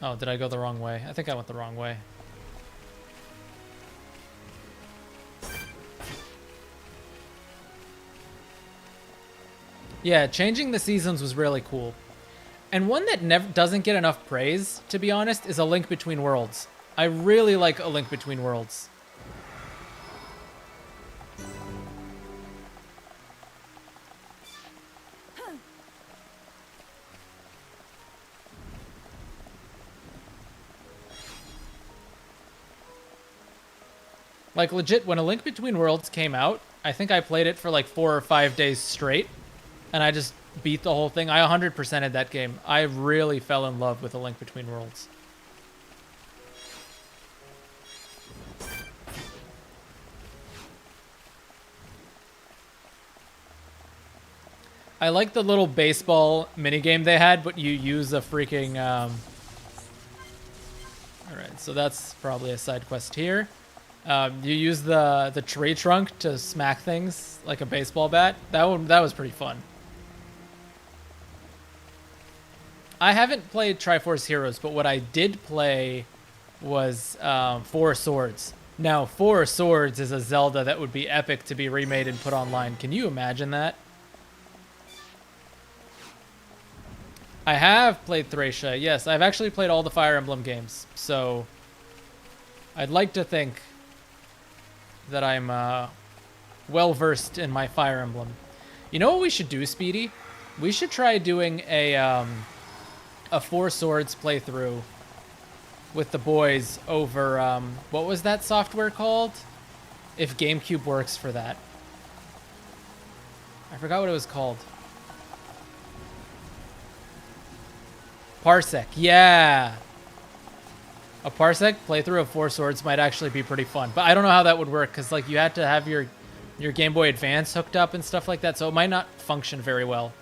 Oh, did I go the wrong way? I think I went the wrong way. Yeah, changing the seasons was really cool. And one that doesn't get enough praise, to be honest, is A Link Between Worlds. I really like A Link Between Worlds. Like, legit, when A Link Between Worlds came out, I think I played it for like 4 or 5 days straight, and I just beat the whole thing. I 100%ed that game. I really fell in love with A Link Between Worlds. I like the little baseball minigame they had, but you use a freaking... Alright, so that's probably a side quest here. You use the tree trunk to smack things like a baseball bat. That was pretty fun. I haven't played Triforce Heroes, but what I did play was Four Swords. Now, Four Swords is a Zelda that would be epic to be remade and put online. Can you imagine that? I have played Thracia. Yes, I've actually played all the Fire Emblem games. So I'd like to think that I'm well-versed in my Fire Emblem. You know what we should do, Speedy? We should try doing a Four Swords playthrough with the boys over, what was that software called? If GameCube works for that. I forgot what it was called. Parsec, yeah. A Parsec playthrough of Four Swords might actually be pretty fun, but I don't know how that would work because like you had to have your Game Boy Advance hooked up and stuff like that, so it might not function very well.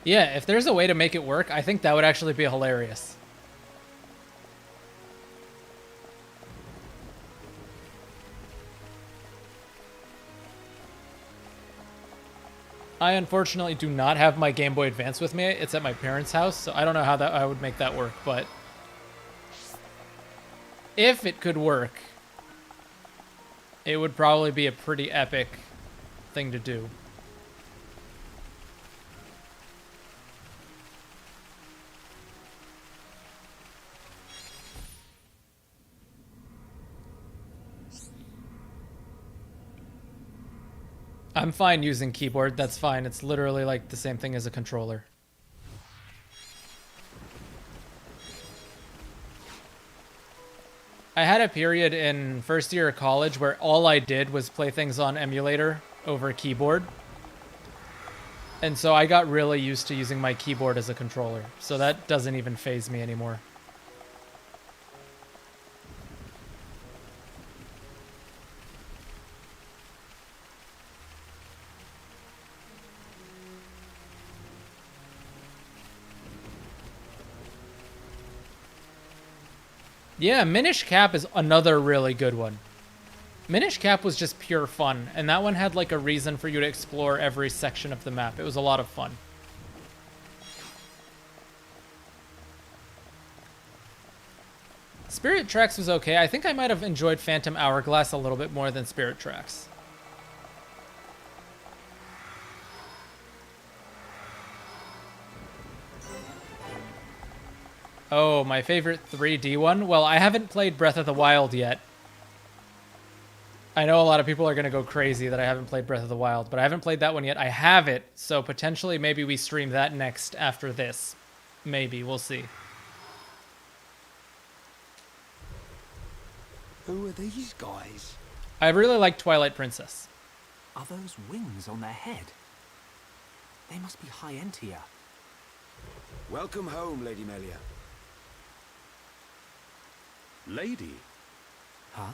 Yeah, if there's a way to make it work, I think that would actually be hilarious. I unfortunately do not have my Game Boy Advance with me. It's at my parents' house, so I don't know how that I would make that work, but if it could work, it would probably be a pretty epic thing to do. I'm fine using keyboard, that's fine. It's literally like the same thing as a controller. I had a period in first year of college where all I did was play things on emulator over keyboard. And so I got really used to using my keyboard as a controller. So that doesn't even faze me anymore. Yeah, Minish Cap is another really good one. Minish Cap was just pure fun, and that one had like a reason for you to explore every section of the map. It was a lot of fun. Spirit Tracks was okay. I think I might have enjoyed Phantom Hourglass a little bit more than Spirit Tracks. Oh, my favorite 3D one? Well, I haven't played Breath of the Wild yet. I know a lot of people are going to go crazy that I haven't played Breath of the Wild, but I haven't played that one yet. I have it, so potentially maybe we stream that next after this. Maybe, we'll see. Who are these guys? I really like Twilight Princess. Are those wings on their head? They must be high-end here. Welcome home, Lady Melia. Lady? Huh?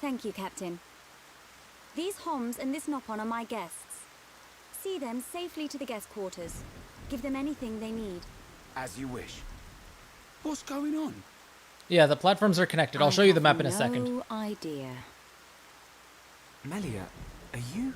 Thank you, Captain. These Homs and this Nopon are my guests. See them safely to the guest quarters. Give them anything they need. As you wish. What's going on? Yeah, the platforms are connected. I'll show you the map in a second. No idea. Melia, are you...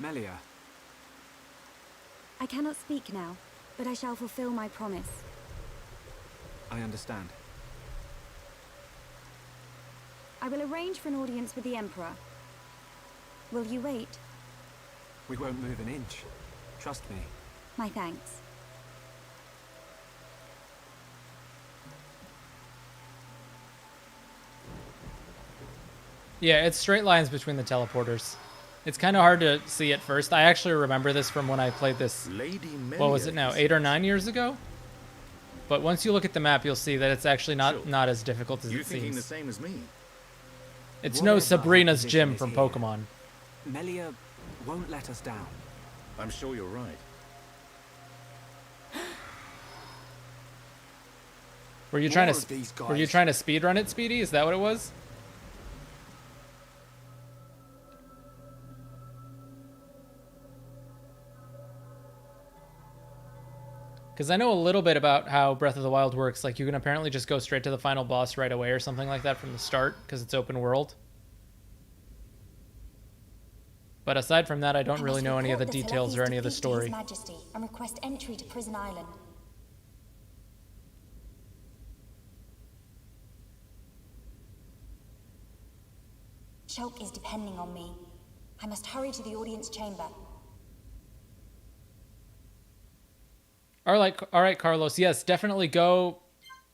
Melia. I cannot speak now, but I shall fulfill my promise. I understand. I will arrange for an audience with the Emperor. Will you wait? We won't move an inch. Trust me. My thanks. Yeah, it's straight lines between the teleporters. It's kind of hard to see at first. I actually remember this from when I played this, what was it now, 8 or 9 years ago? But once you look at the map, you'll see that it's actually not as difficult as You're it thinking seems. the same as me. It's no Whatever Sabrina's opposition gym is from here, Pokemon. Melia won't let us down. I'm sure you're right. Were you More trying of these to guys. speedrun it, Speedy? Is that what it was? Because I know a little bit about how Breath of the Wild works. Like, you can apparently just go straight to the final boss right away or something like that from the start, because it's open world. But aside from that, I don't really know any of the details or any of the story. His Majesty and request entry to Prison Island. Shulk is depending on me. I must hurry to the audience chamber. All right, Carlos. Yes, definitely go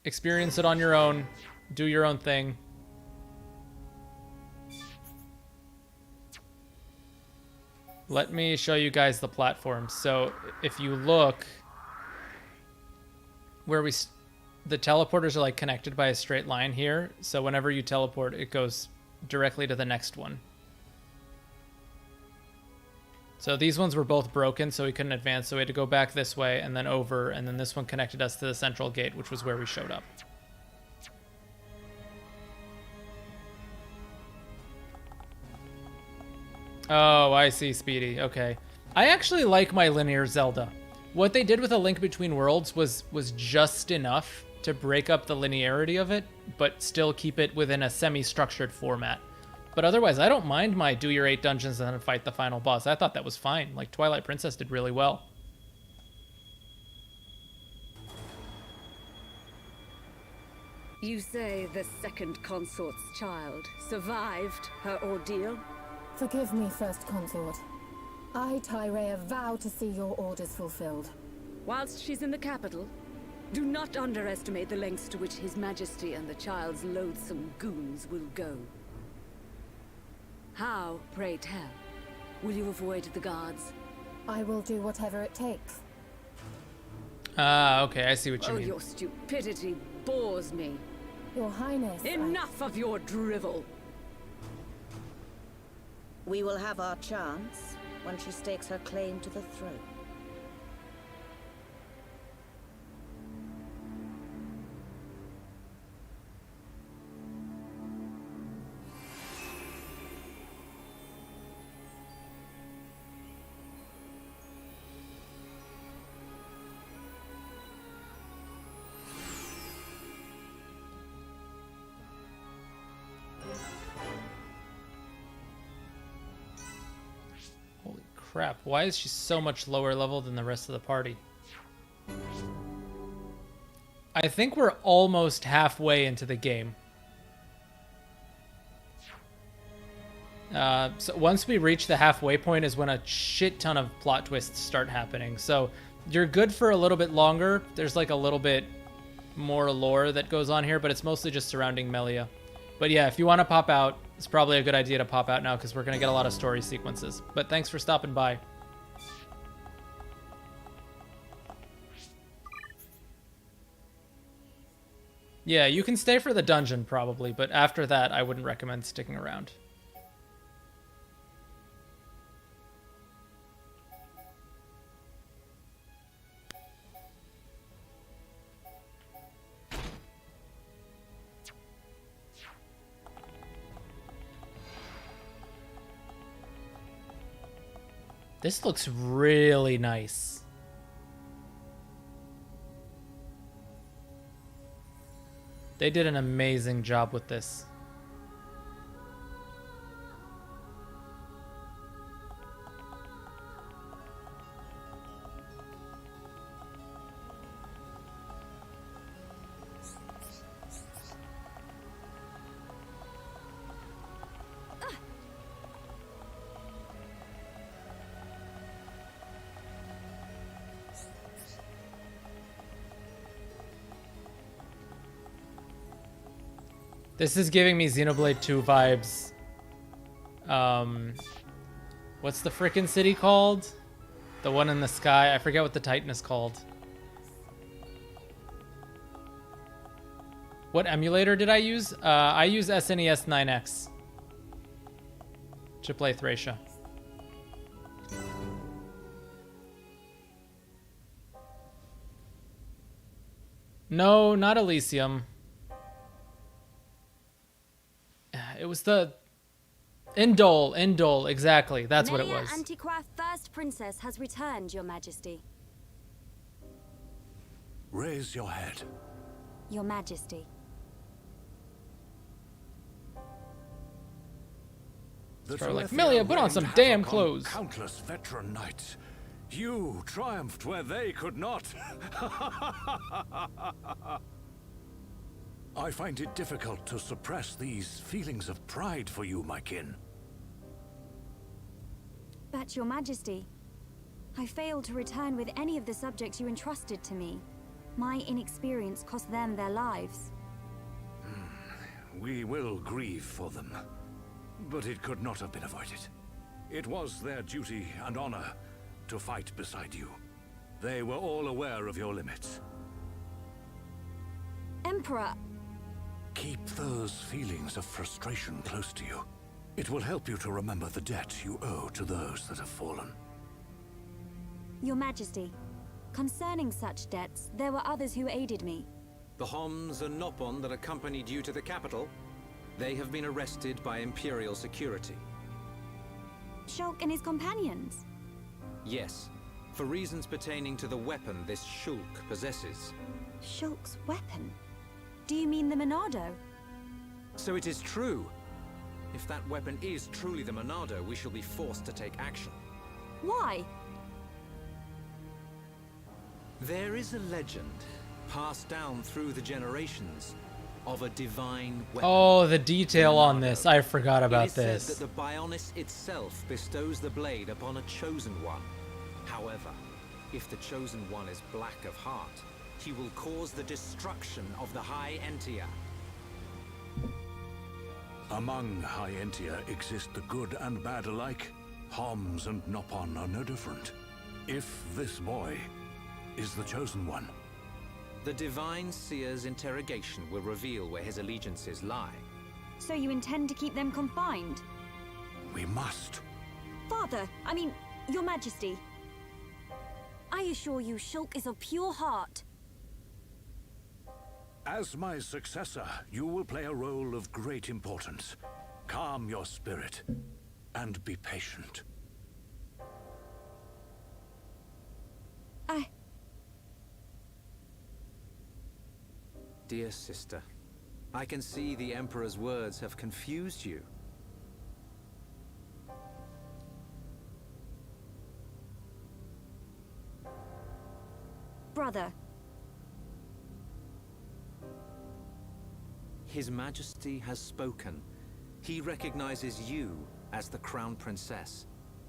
experience it on your own. Do your own thing. Let me show you guys the platforms. So if you look where the teleporters are like connected by a straight line here. So whenever you teleport, it goes directly to the next one. So these ones were both broken, so we couldn't advance. So we had to go back this way and then over, and then this one connected us to the central gate, which was where we showed up. Oh, I see, Speedy. Okay. I actually like my linear Zelda. What they did with A Link Between Worlds was just enough to break up the linearity of it, but still keep it within a semi-structured format. But otherwise, I don't mind my do your 8 dungeons and then fight the final boss. I thought that was fine. Like, Twilight Princess did really well. You say the second consort's child survived her ordeal? Forgive me, First Consort. I, Tyrea, vow to see your orders fulfilled. Whilst she's in the capital, do not underestimate the lengths to which His Majesty and the child's loathsome goons will go. How, pray tell, will you avoid the guards? I will do whatever it takes. Ah, okay, I see what you mean. Your stupidity bores me. Your Highness, Enough of your drivel! We will have our chance when she stakes her claim to the throne. Holy crap, why is she so much lower level than the rest of the party? I think we're almost halfway into the game. So once we reach the halfway point is when a shit ton of plot twists start happening. So you're good for a little bit longer. There's like a little bit more lore that goes on here, but it's mostly just surrounding Melia. But yeah, if you want to pop out, it's probably a good idea to pop out now because we're going to get a lot of story sequences. But thanks for stopping by. Yeah, you can stay for the dungeon probably, but after that, I wouldn't recommend sticking around. This looks really nice. They did an amazing job with this. This is giving me Xenoblade 2 vibes. What's the frickin' city called? The one in the sky. I forget what the Titan is called. What emulator did I use? I use SNES 9X to play Thracia. No, not Elysium. It was the Indole, exactly. That's what it was. Antiqua, first princess, has returned, Your Majesty. Raise your head. Your Majesty. They're like, Melia, put on some damn clothes. Countless veteran knights. You triumphed where they could not. I find it difficult to suppress these feelings of pride for you, my kin. But, Your Majesty, I failed to return with any of the subjects you entrusted to me. My inexperience cost them their lives. We will grieve for them, but it could not have been avoided. It was their duty and honor to fight beside you. They were all aware of your limits. Emperor! Keep those feelings of frustration close to you. It will help you to remember the debt you owe to those that have fallen. Your Majesty, concerning such debts, there were others who aided me. The Homs and Nopon that accompanied you to the capital, they have been arrested by Imperial security. Shulk and his companions? Yes, for reasons pertaining to the weapon this Shulk possesses. Shulk's weapon? Do you mean the Monado? So it is true. If that weapon is truly the Monado, we shall be forced to take action. Why? There is a legend, passed down through the generations, of a divine weapon. Oh, the detail on this. I forgot about It is this. said that the Bionis itself bestows the blade upon a chosen one. However, if the chosen one is black of heart, he will cause the destruction of the High Entia. Among High Entia exist the good and bad alike. Homs and Nopon are no different. If this boy is the chosen one, the Divine Seer's interrogation will reveal where his allegiances lie. So you intend to keep them confined? we must. Father, I mean, Your Majesty. I assure you, Shulk is of pure heart. As my successor, you will play a role of great importance. Calm your spirit, and be patient. Dear sister, I can see the Emperor's words have confused you. Brother. His Majesty has spoken. He recognizes you as the Crown Princess.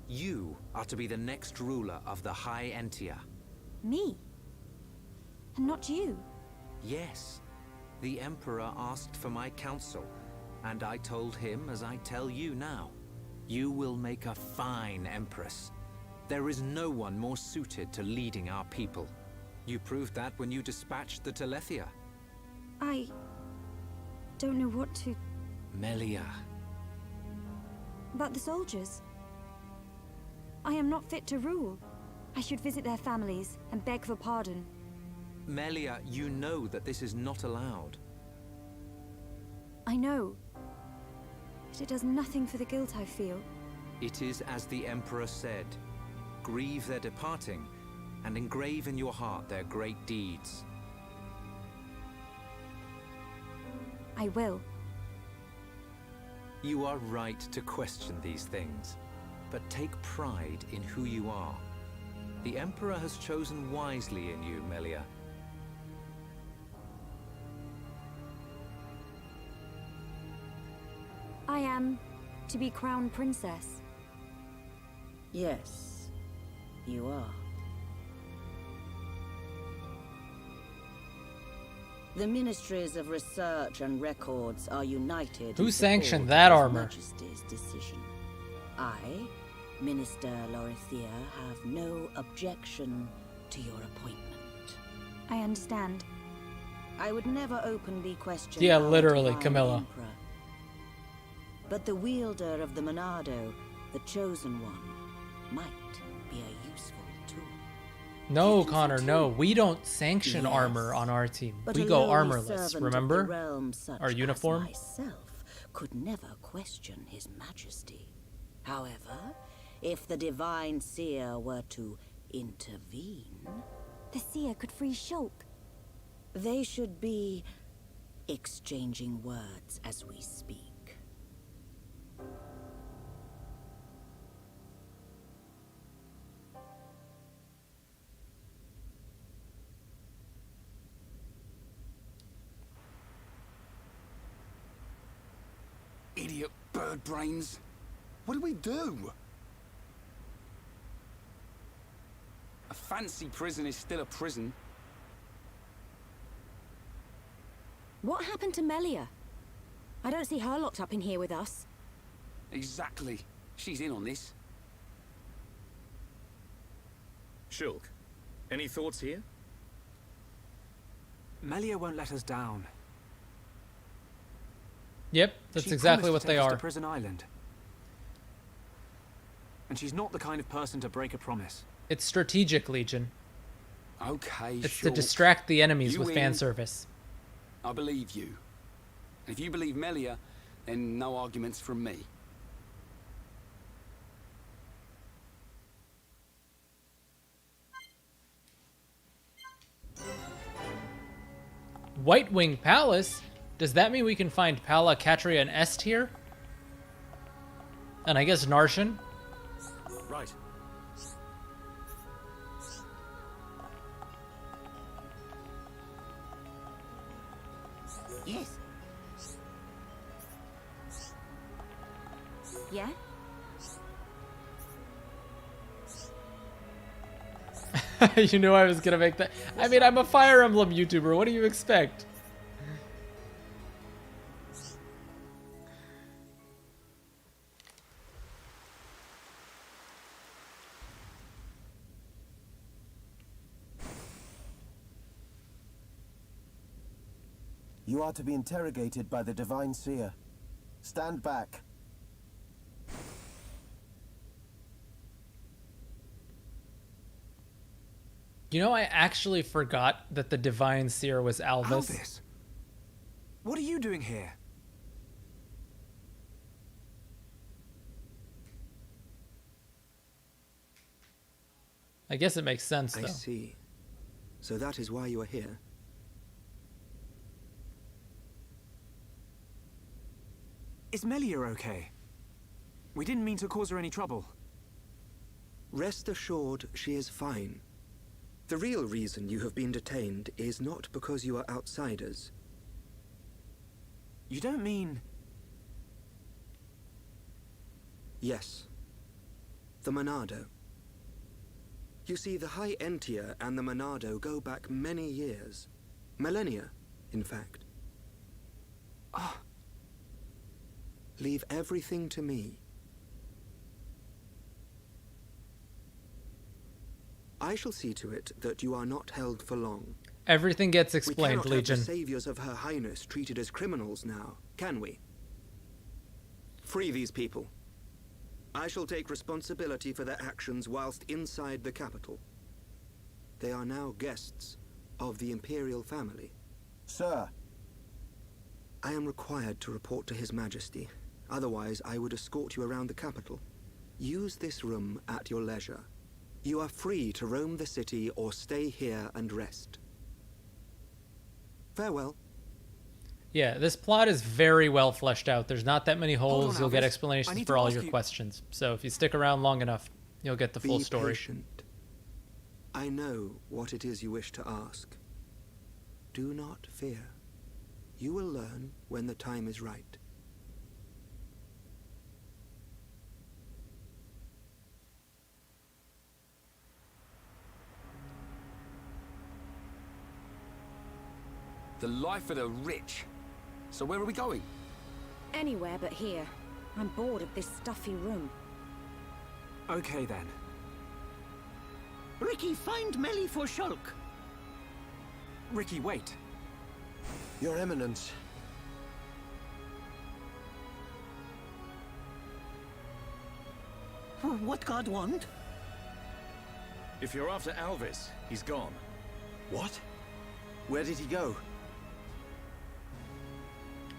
You are to be the next ruler of the High Entia. Me? And not you? Yes. The Emperor asked for my counsel, and I told him as I tell you now. You will make a fine Empress. There is no one more suited to leading our people. You proved that when you dispatched the Telethia. I don't know what to... Melia. But the soldiers? I am not fit to rule. I should visit their families and beg for pardon. Melia, you know that this is not allowed. I know. But it does nothing for the guilt I feel. It is as the Emperor said. Grieve their departing, and engrave in your heart their great deeds. I will. You are right to question these things, but take pride in who you are. The Emperor has chosen wisely in you, Melia. I am to be Crown Princess. Yes, you are. The Ministries of Research and Records are united. Who in sanctioned support that of His armor? Majesty's decision. I, Minister Lorithia, have no objection to your appointment. I understand. I would never openly question. Yeah, our literally, divine Camilla. Emperor. But the wielder of the Monado, the chosen one, might be a useful tool. No, Connor, no. We don't sanction Yes, armor on our team. but We a go lowly armorless, servant of the remember? realm such Our as uniform? myself could never question His Majesty. However, if the Divine Seer were to intervene, The seer could free Shulk. they should be exchanging words as we speak. Idiot bird brains. What do we do? A fancy prison is still a prison. What happened to Melia? I don't see her locked up in here with us. Exactly. She's in on this. Shulk, any thoughts here? Melia won't let us down. Yep, that's She exactly promised what to they take us are. to Prison Island. And she's not the kind of person to break a promise. It's strategic, Legion. Okay, It's sure. to distract the enemies You with win. fan service. I believe you. And if you believe Melia, then no arguments from me. White Wing Palace? Does that mean we can find Pala, Katria, and S tier? And I guess Narshan? Right. Yes. Yeah? You knew I was gonna make that. I mean, I'm a Fire Emblem YouTuber. What do you expect? You are to be interrogated by the Divine Seer. Stand back. You know, I actually forgot that the Divine Seer was Alvis. Alvis? What are you doing here? I guess it makes sense, though. I see. So that is why you are here. Is Melia okay? We didn't mean to cause her any trouble. Rest assured, she is fine. The real reason you have been detained is not because you are outsiders. You don't mean... Yes. The Monado. You see, the High Entier and the Monado go back many years. Millennia, in fact. Ah. Leave everything to me. I shall see to it that you are not held for long. Everything gets explained, we cannot Legion. have the saviors of Her Highness treated as criminals now, can we? Free these people. I shall take responsibility for their actions whilst inside the capital. They are now guests of the Imperial family. Sir. I am required to report to His Majesty. Otherwise, I would escort you around the capital. Use this room at your leisure. You are free to roam the city or stay here and rest. Farewell. Yeah, this plot is very well fleshed out. There's not that many holes. on, You'll get Alvis. I explanations need for to all ask your you- questions. So if you stick around long enough, you'll get the full Be story. patient. I know what it is you wish to ask. Do not fear. You will learn when the time is right. The life of the rich. So where are we going? Anywhere but here. I'm bored of this stuffy room. Okay then. Ricky, find Melly for Shulk. Ricky, wait. Your Eminence. What God want? If you're after Alvis, he's gone. What? Where did he go?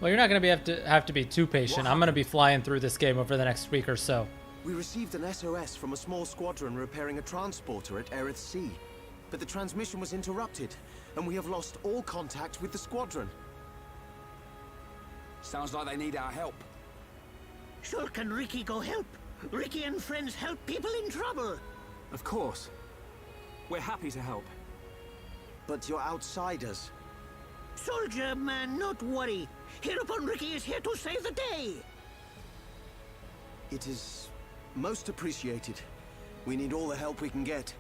Well, you're not going to have to be too patient. I'm going to be flying through this game over the next week or so. We received an SOS from a small squadron repairing a transporter at Erith Sea. But the transmission was interrupted, and we have lost all contact with the squadron. Sounds like they need our help. Shulk and Ricky go help. Ricky and friends help people in trouble. Of course. We're happy to help. But you're outsiders. Soldier man, not worry. Hereupon Ricky is here to save the day. It is most appreciated. We need all the help we can get.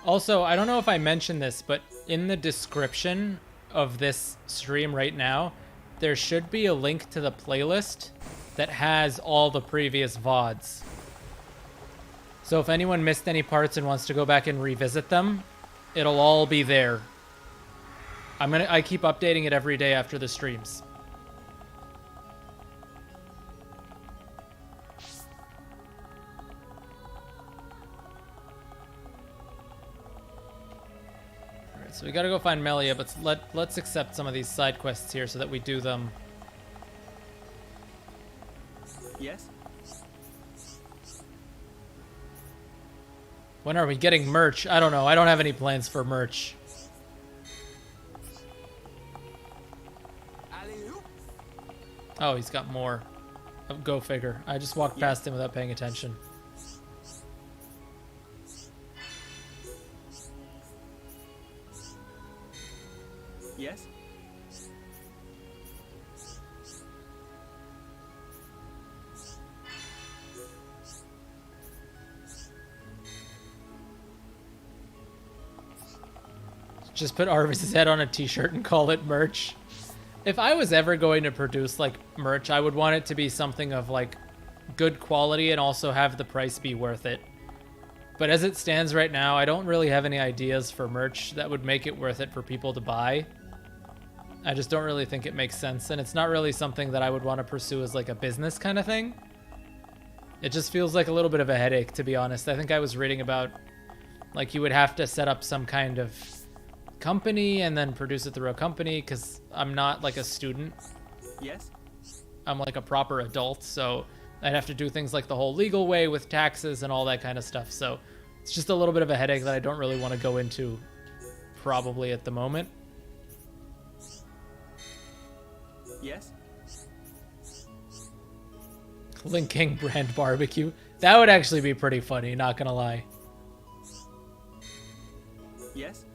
Also, I don't know if I mentioned this, but in the description of this stream right now, there should be a link to the playlist that has all the previous VODs. So if anyone missed any parts and wants to go back and revisit them, it'll all be there. I keep updating it every day after the streams. Alright, so we gotta go find Melia, but let's accept some of these side quests here so that we do them. Yes? When are we getting merch? I don't know. I don't have any plans for merch. Oh, he's got more. Oh, go figure. I just walked past him without paying attention. Yes? Just put Arvis's head on a t-shirt and call it merch. If I was ever going to produce like merch, I would want it to be something of like good quality and also have the price be worth it. But as it stands right now, I don't really have any ideas for merch that would make it worth it for people to buy. I just don't really think it makes sense, and it's not really something that I would want to pursue as like a business kind of thing. It just feels like a little bit of a headache, to be honest. I think I was reading about like you would have to set up some kind of company and then produce it through a company, because I'm not like a student. Yes? I'm like a proper adult, so I'd have to do things like the whole legal way with taxes and all that kind of stuff. So it's just a little bit of a headache that I don't really want to go into probably at the moment. Yes? Link King brand barbecue. That would actually be pretty funny, not gonna lie. Yes?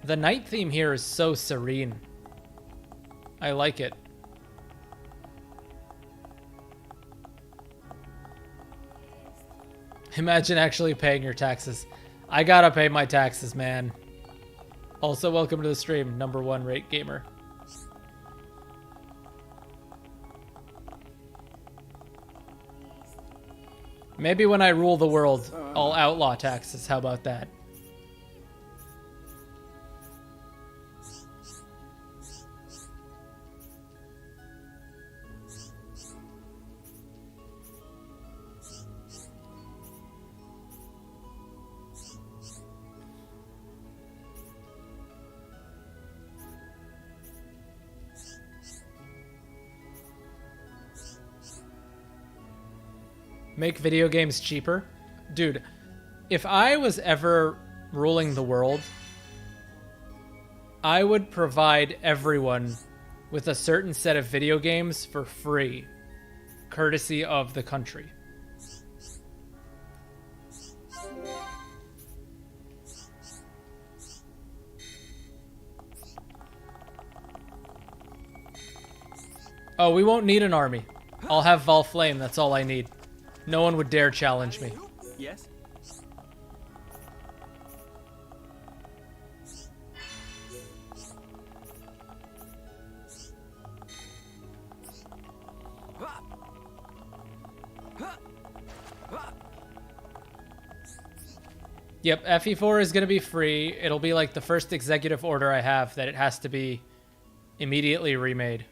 The night theme here is so serene. I like it. Imagine actually paying your taxes. I gotta pay my taxes, man. Also, welcome to the stream, #1 rate gamer. Maybe when I rule the world, I'll outlaw taxes. How about that? Make video games cheaper? Dude, if I was ever ruling the world, I would provide everyone with a certain set of video games for free. courtesy of the country. Oh, we won't need an army. I'll have Valflame, that's all I need. No one would dare challenge me. Yes? Yep, FE4 is going to be free. It'll be like the first executive order I have that it has to be immediately remade.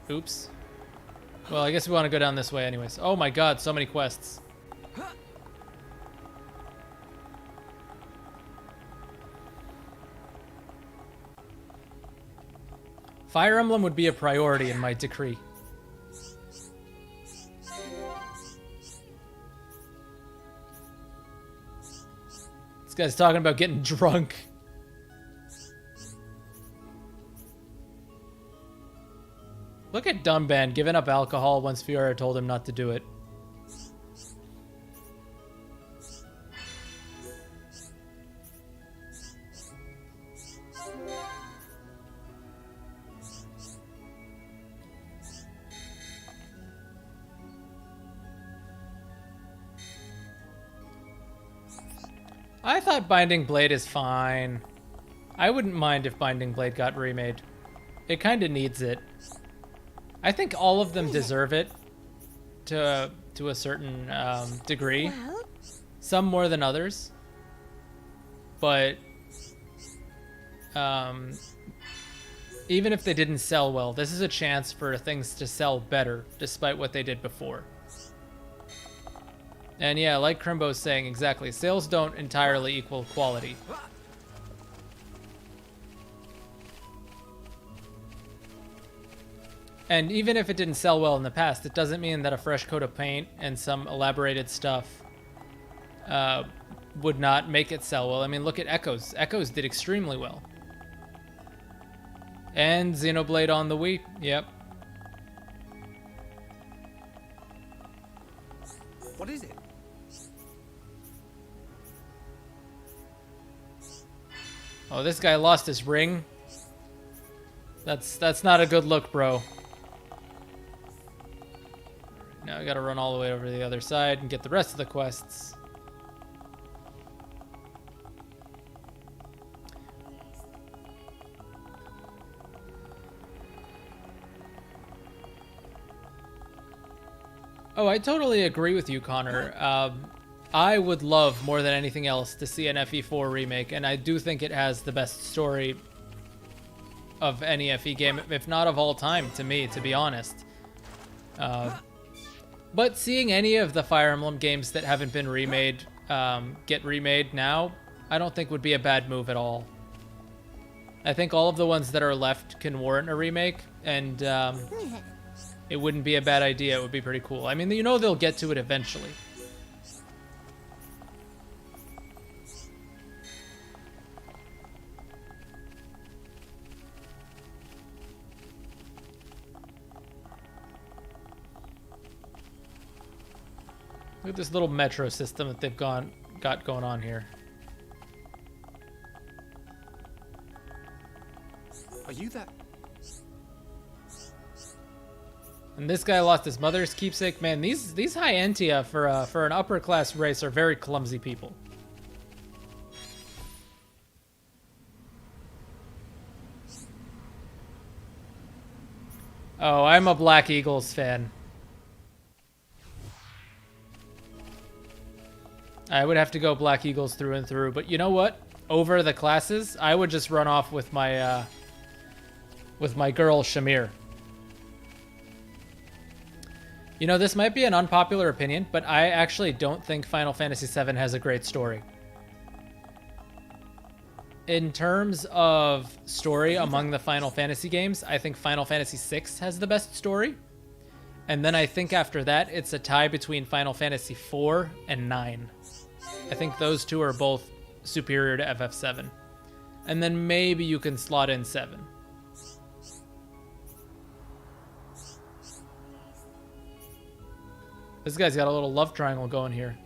Oops. Well, I guess we want to go down this way anyways. Oh my god, so many quests. Fire Emblem would be a priority in my decree. This guy's talking about getting drunk. Look at Dumban giving up alcohol once Fiora told him not to do it. I thought Binding Blade is fine. I wouldn't mind if Binding Blade got remade. It kind of needs it. I think all of them deserve it to a certain degree. Some more than others. But even if they didn't sell well, this is a chance for things to sell better despite what they did before. And yeah, like Crimbo's saying, exactly, sales don't entirely equal quality. And even if it didn't sell well in the past, it doesn't mean that a fresh coat of paint and some elaborated stuff would not make it sell well. I mean, look at Echoes. Echoes did extremely well. And Xenoblade on the Wii. Yep. What is it? Oh, this guy lost his ring. That's not a good look, bro. Now I gotta run all the way over to the other side and get the rest of the quests. Oh, I totally agree with you, Connor. I would love more than anything else to see an FE4 remake, and I do think it has the best story of any FE game, if not of all time, to me, to be honest. But seeing any of the Fire Emblem games that haven't been remade get remade now, I don't think would be a bad move at all. I think all of the ones that are left can warrant a remake, and it wouldn't be a bad idea. It would be pretty cool. I mean, you know they'll get to it eventually. Look at this little metro system that they've got going on here. Are you that? And this guy lost his mother's keepsake. Man, these high Entia for an upper class race are very clumsy people. Oh, I'm a Black Eagles fan. I would have to go Black Eagles through and through, but you know what? Over the classes, I would just run off with my girl Shamir. You know, this might be an unpopular opinion, but I actually don't think Final Fantasy VII has a great story. In terms of story among the Final Fantasy games, I think Final Fantasy VI has the best story. And then I think after that, it's a tie between Final Fantasy IV and 9. I think those two are both superior to FF7. And then maybe you can slot in 7. This guy's got a little love triangle going here.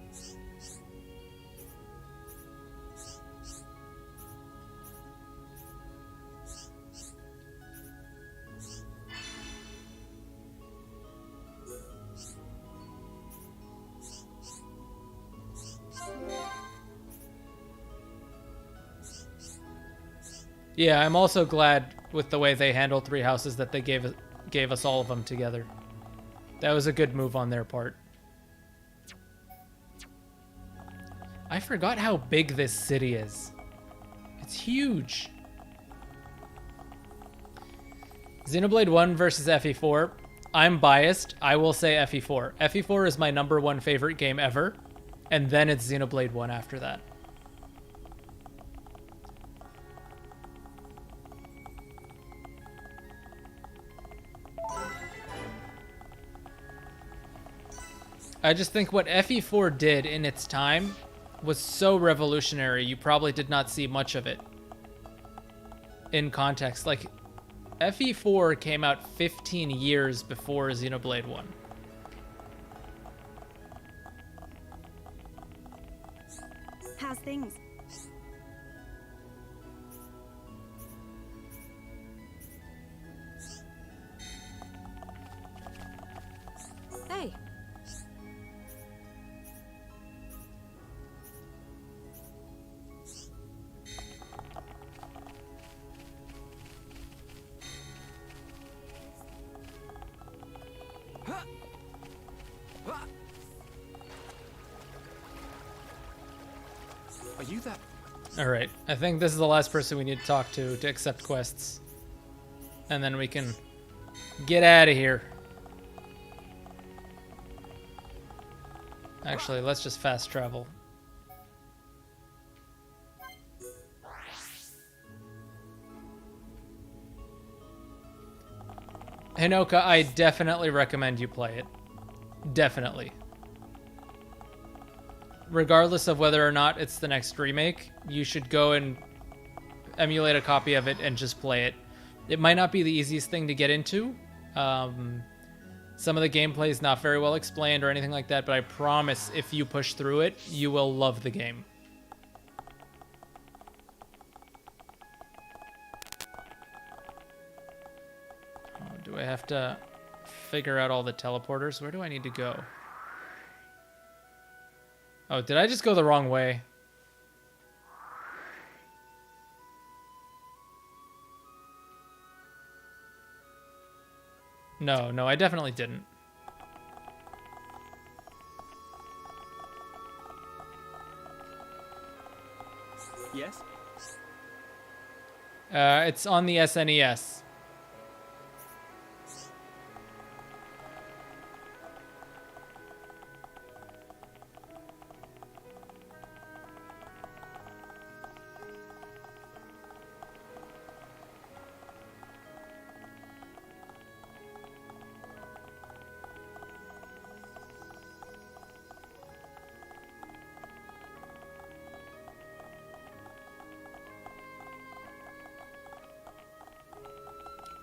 Yeah, I'm also glad with the way they handled Three Houses that they gave us all of them together. That was a good move on their part. I forgot how big this city is. It's huge. Xenoblade 1 versus FE4. I'm biased. I will say FE4. FE4 is my #1 favorite game ever. And then it's Xenoblade 1 after that. I just think what FE4 did in its time was so revolutionary, you probably did not see much of it in context. Like, FE4 came out 15 years before Xenoblade 1. How's things? Hey. Are you that? Alright, I think this is the last person we need to talk to accept quests. And then we can get out of here. Actually, let's just fast travel. Hinoka, I definitely recommend you play it. Definitely. Regardless of whether or not it's the next remake, you should go and emulate a copy of it and just play it. It might not be the easiest thing to get into. Some of the gameplay is not very well explained or anything like that, but I promise if you push through it, you will love the game. Oh, do I have to figure out all the teleporters? Where do I need to go? Oh, did I just go the wrong way? No, I definitely didn't. Yes? It's on the SNES.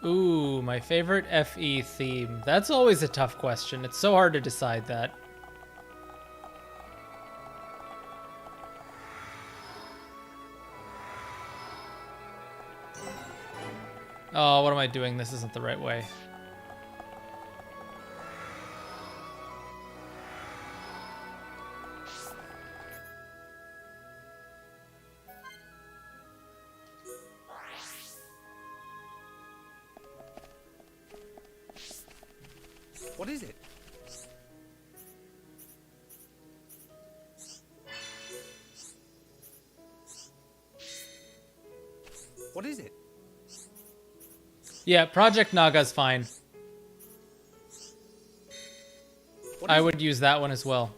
Ooh, my favorite FE theme. That's always a tough question. It's so hard to decide that. Oh, what am I doing? This isn't the right way. What is it? What is it? Yeah, Project Naga's fine. I would use that one as well.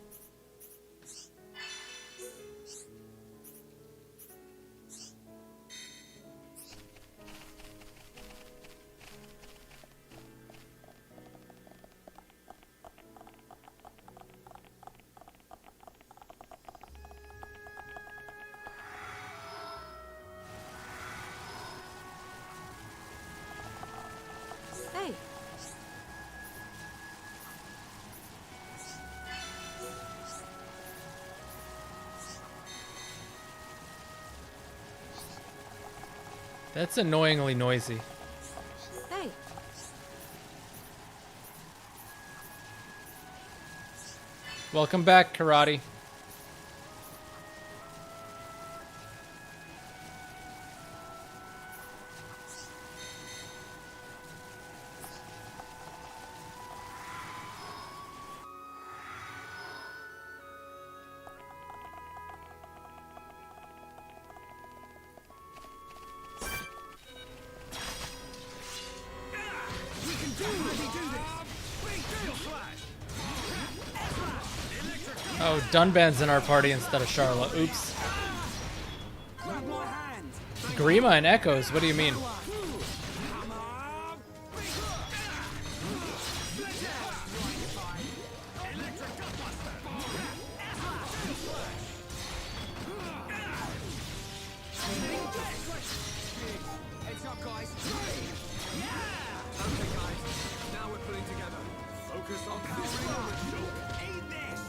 That's annoyingly noisy. Hey. Welcome back, Karate. Oh, Dunban's in our party instead of Charlotte. Oops. Grima and Echoes, what do you mean? Heads up, guys. Okay, guys. Now we're pulling together. Focus on powering up. Eat this.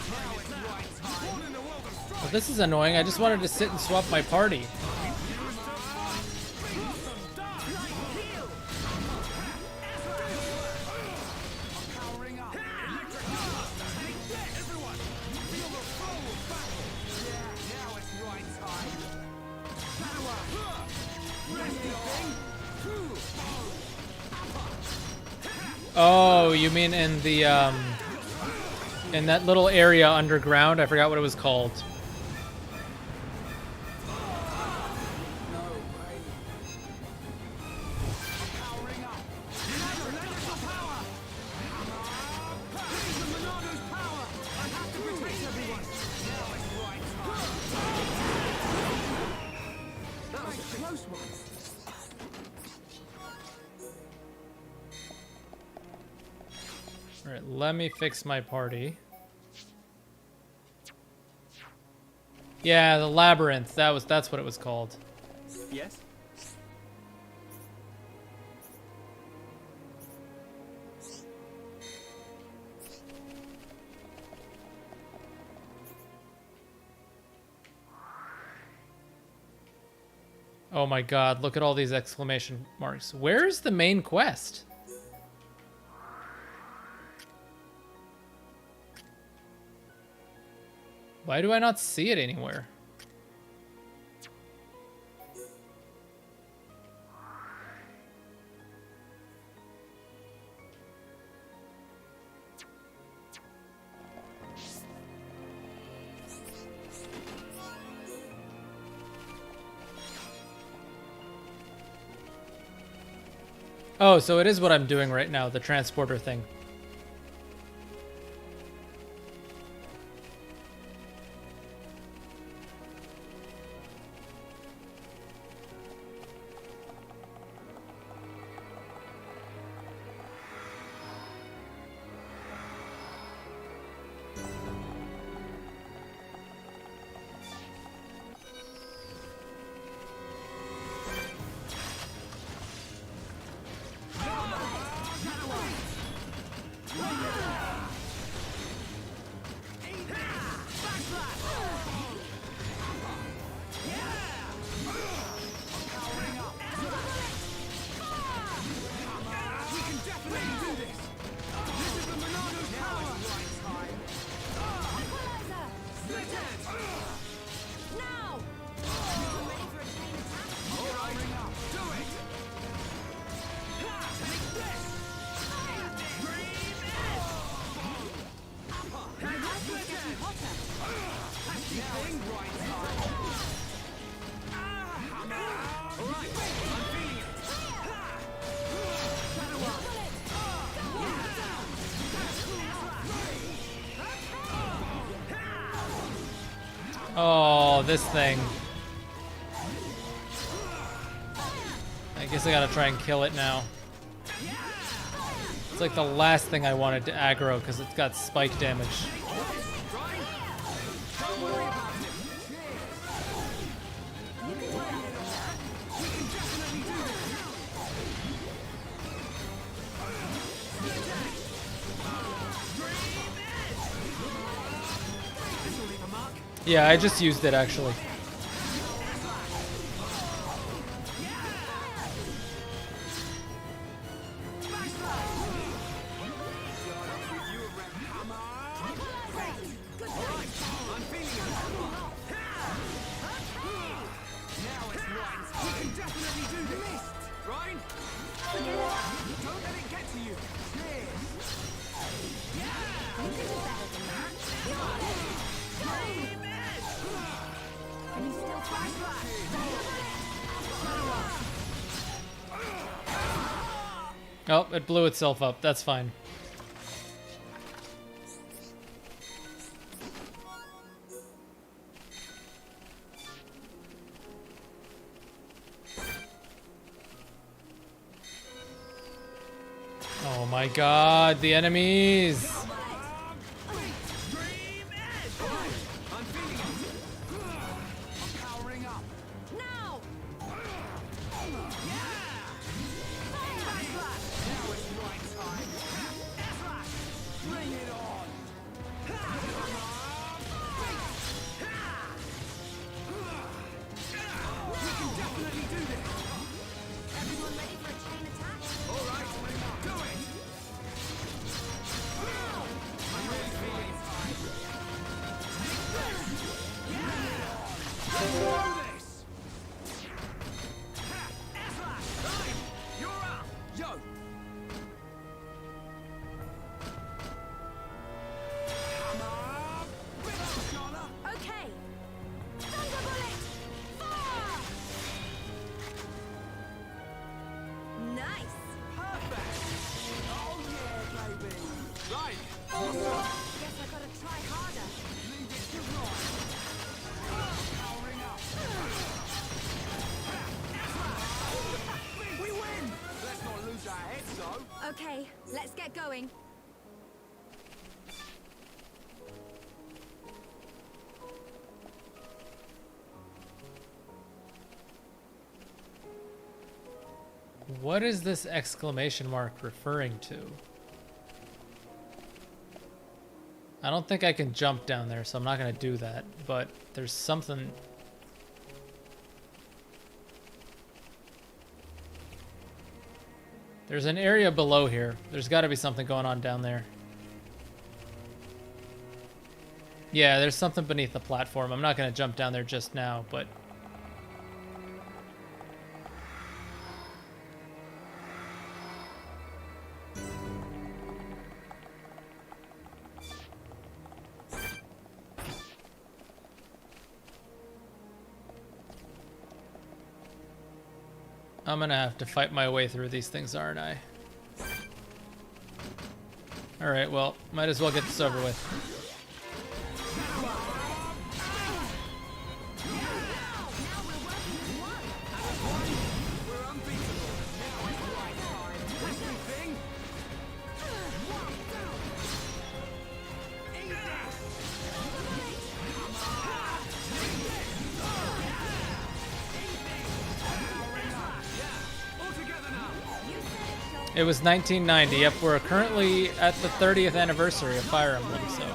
Now it's right time. One in the world of strife. Well, this is annoying. I just wanted to sit and swap my party. Powering up. Electric blaster. Take this. Everyone, feel the flow of battle. Yeah, now it's right time. Resting thing. Oh, you mean in the in that little area underground? I forgot what it was called. That was a close one. All right, let me fix my party. Yeah, the labyrinth. That's what it was called. Yes? Oh my god, look at all these exclamation marks. Where's the main quest? Why do I not see it anywhere? Oh, so it is what I'm doing right now, the transporter thing. Oh, this thing. I guess I gotta try and kill it now. It's like the last thing I wanted to aggro because it's got spike damage. Yeah, I just used it actually. Oh, it blew itself up. That's fine. Oh my god, the enemies! Okay, let's get going. What is this exclamation mark referring to? I don't think I can jump down there, so I'm not going to do that, but there's something... There's an area below here. There's got to be something going on down there. Yeah, there's something beneath the platform. I'm not going to jump down there just now, but... I'm gonna have to fight my way through these things, aren't I? Alright, well, might as well get this over with. It was 1990. Yep, we're currently at the 30th anniversary of Fire Emblem, so...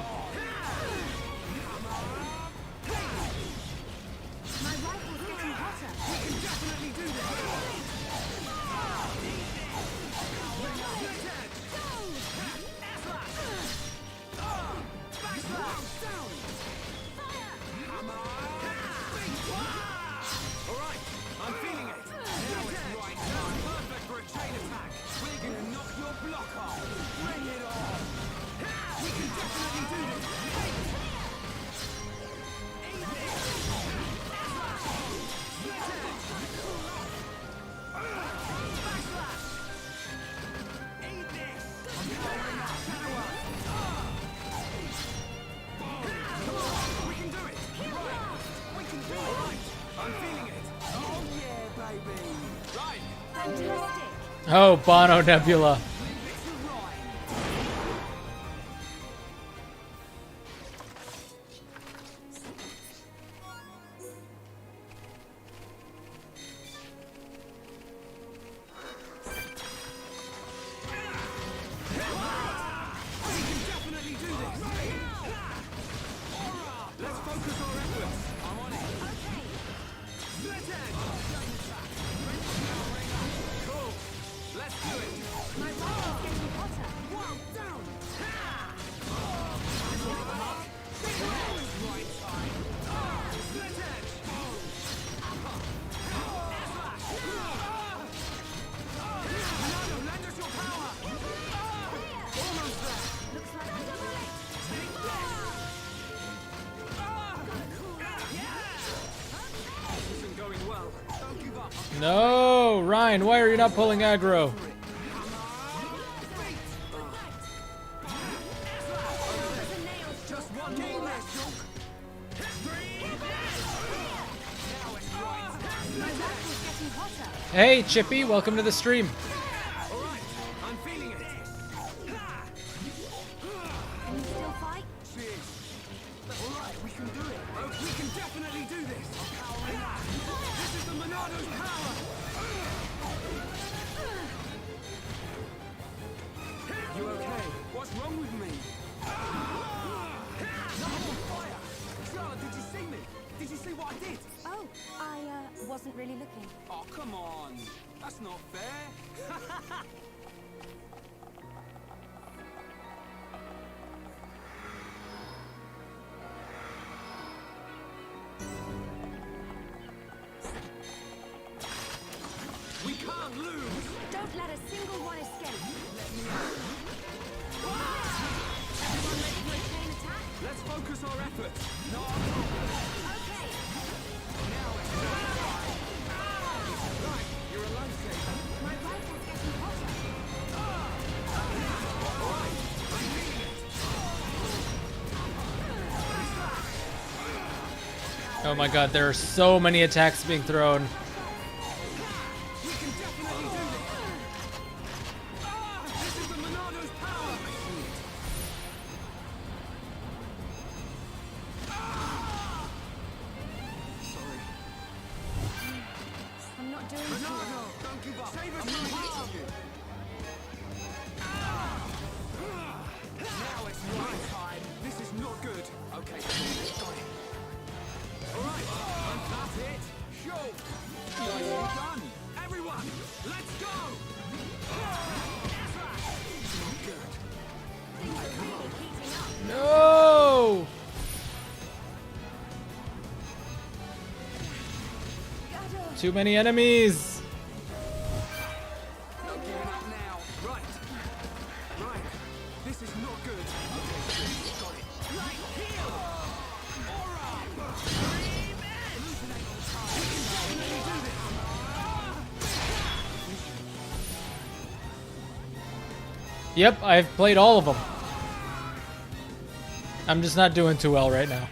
Oh, Bono Nebula. No, Ryan, why are you not pulling aggro? Hey, Chippy, welcome to the stream. All right, I'm feeling it. Can you still fight? Cheers. All right, we can do it. Oh, we can definitely do this. I'm powering up. This is the Monado's power. You okay? What's wrong with me? No, I'm on fire. Charlotte, did you see me? Did you see what I did? Oh, I wasn't really looking. Oh, come on. That's not fair. We can't lose. Don't let a single one escape. Let me out. Everyone ready for a chain attack? Let's focus our efforts. No. Okay. Now it's right. You're a lifesaver. My rifle's getting hotter. All right. I'm feeling it. Oh my god, there are so many attacks being thrown. We can definitely do this. This is the Monado's power. Sorry. I'm not doing Monado, don't give up. Save us from harm. Now it's right time. This is not good. Okay, got it. All right, and that's it. Show. Nicely done. Everyone, let's go. Good. No! Too many enemies. No giving up now. Right. Right. This is not good. Okay, got it. Right here. All right. Hallucinate. We can definitely do this. Yep, I've played all of them. I'm just not doing too well right now.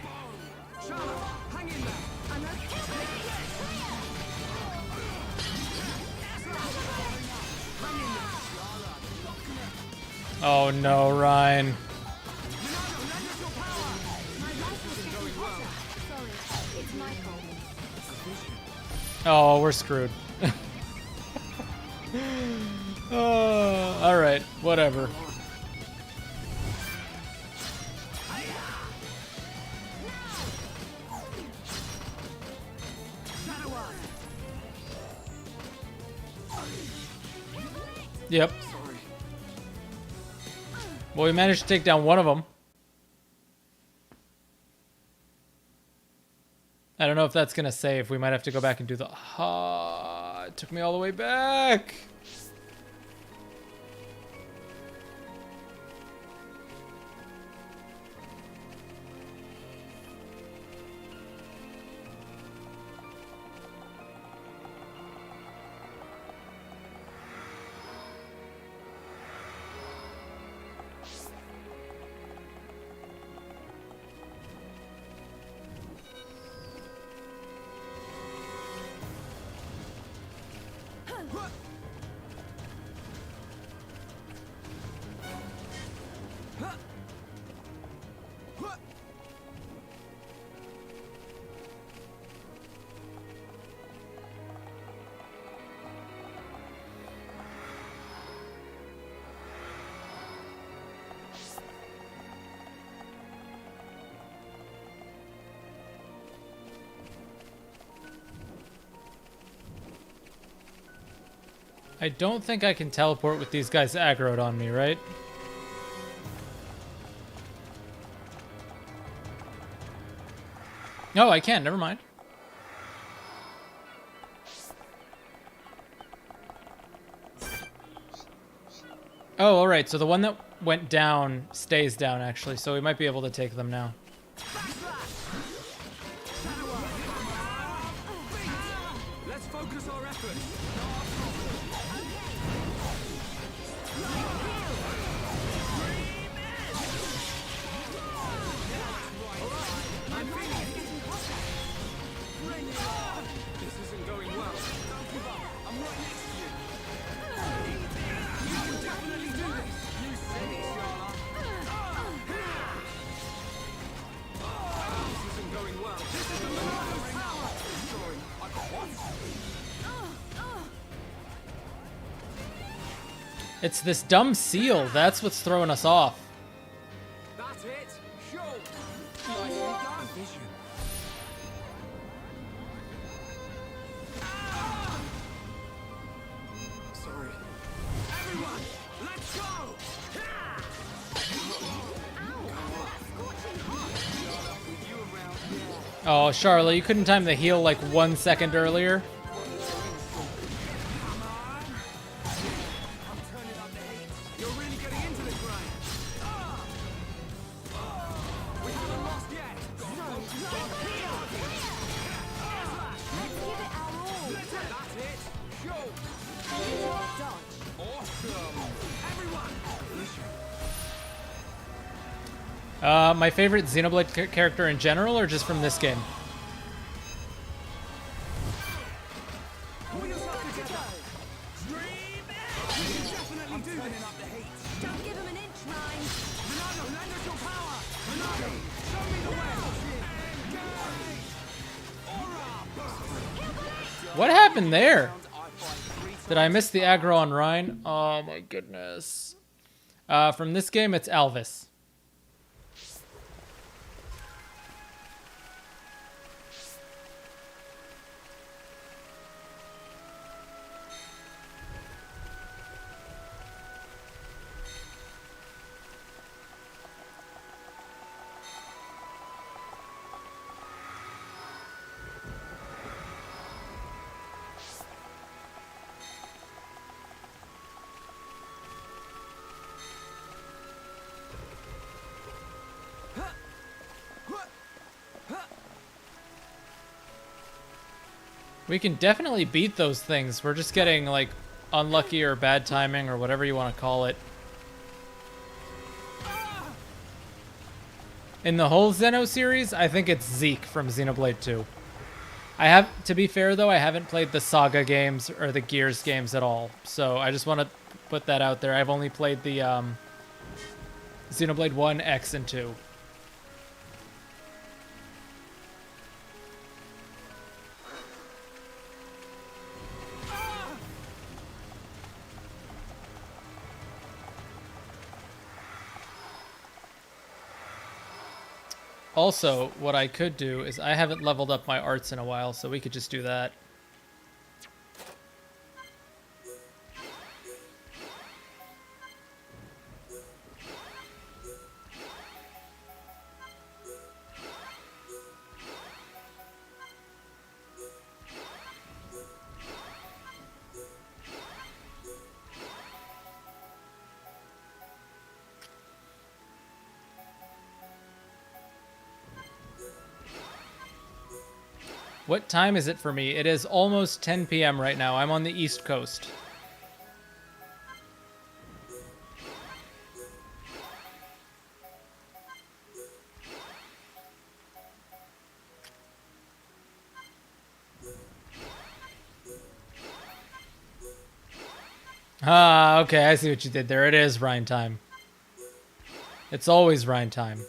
Oh no, Ryan. Oh, we're screwed. Oh, all right, whatever. Yep. Well, we managed to take down one of them. I don't know if that's gonna save. We might have to go back and do the... it took me all the way back. I don't think I can teleport with these guys aggroed on me, right? No, I can. Never mind. Oh, all right. So the one that went down stays down, actually. So we might be able to take them now. Let's focus our efforts. This isn't going well. Don't give up. I'm right It's this dumb seal. That's what's throwing us off. That's it. Show. Nicely done. Vision. Sorry. Everyone, let's go. Oh, Charlotte, you couldn't time the heal like 1 second earlier. You're really getting into this, right? We haven't lost yet. That's it. Show. Awesome. Everyone. My favorite Xenoblade character in general, or just from this game? Pull yourself together. Stream it. You can definitely do this. Up the heat. Don't give him an inch, mind. Ronaldo, lend us your power. Ronaldo, show me the way. What happened there? Did I miss the aggro on Rhine? Oh my goodness. From this game, it's Alvis. We can definitely beat those things. We're just getting, like, unlucky or bad timing or whatever you want to call it. In the whole Xeno series, I think it's Zeke from Xenoblade 2. To be fair though, I haven't played the Saga games or the Gears games at all. So I just want to put that out there. I've only played the Xenoblade 1, X, and 2. Also, what I could do is I haven't leveled up my arts in a while, so we could just do that. What time is it for me? It is almost 10 p.m. right now. I'm on the East Coast. Ah, okay, I see what you did there. It is Rhine time. It's always Rhine time.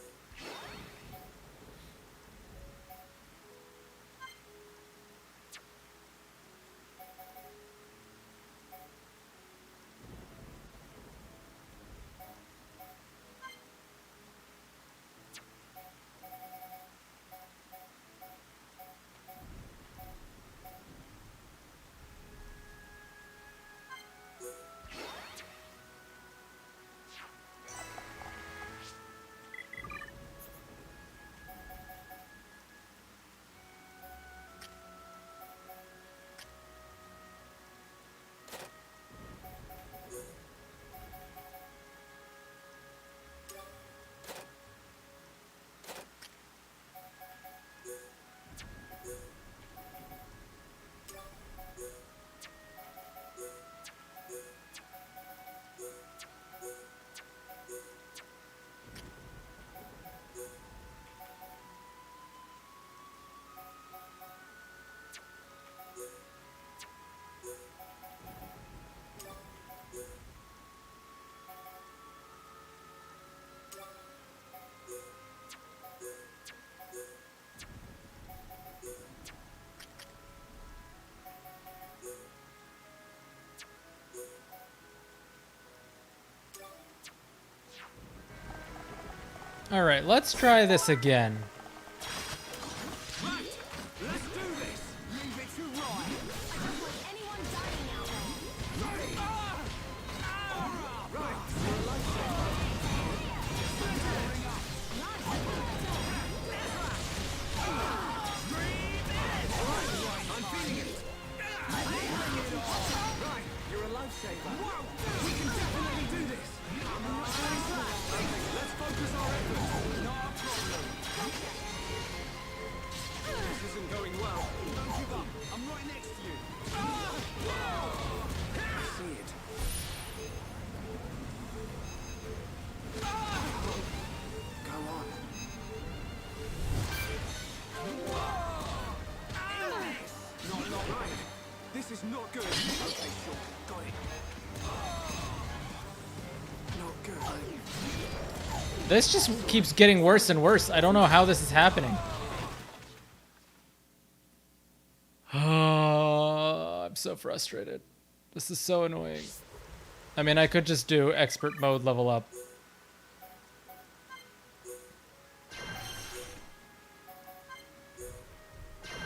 Alright, let's try this again. This is not good. Okay, sure. Got it. Not good. This just keeps getting worse and worse. I don't know how this is happening. Oh, I'm so frustrated. This is so annoying. I mean, I could just do expert mode level up.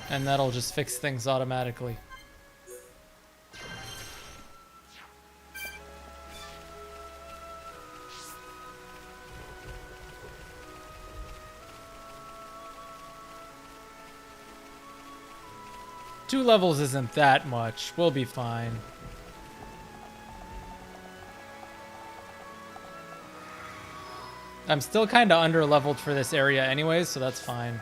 And that'll just fix things automatically. Two levels isn't that much. We'll be fine. I'm still kind of under-leveled for this area anyways, so that's fine.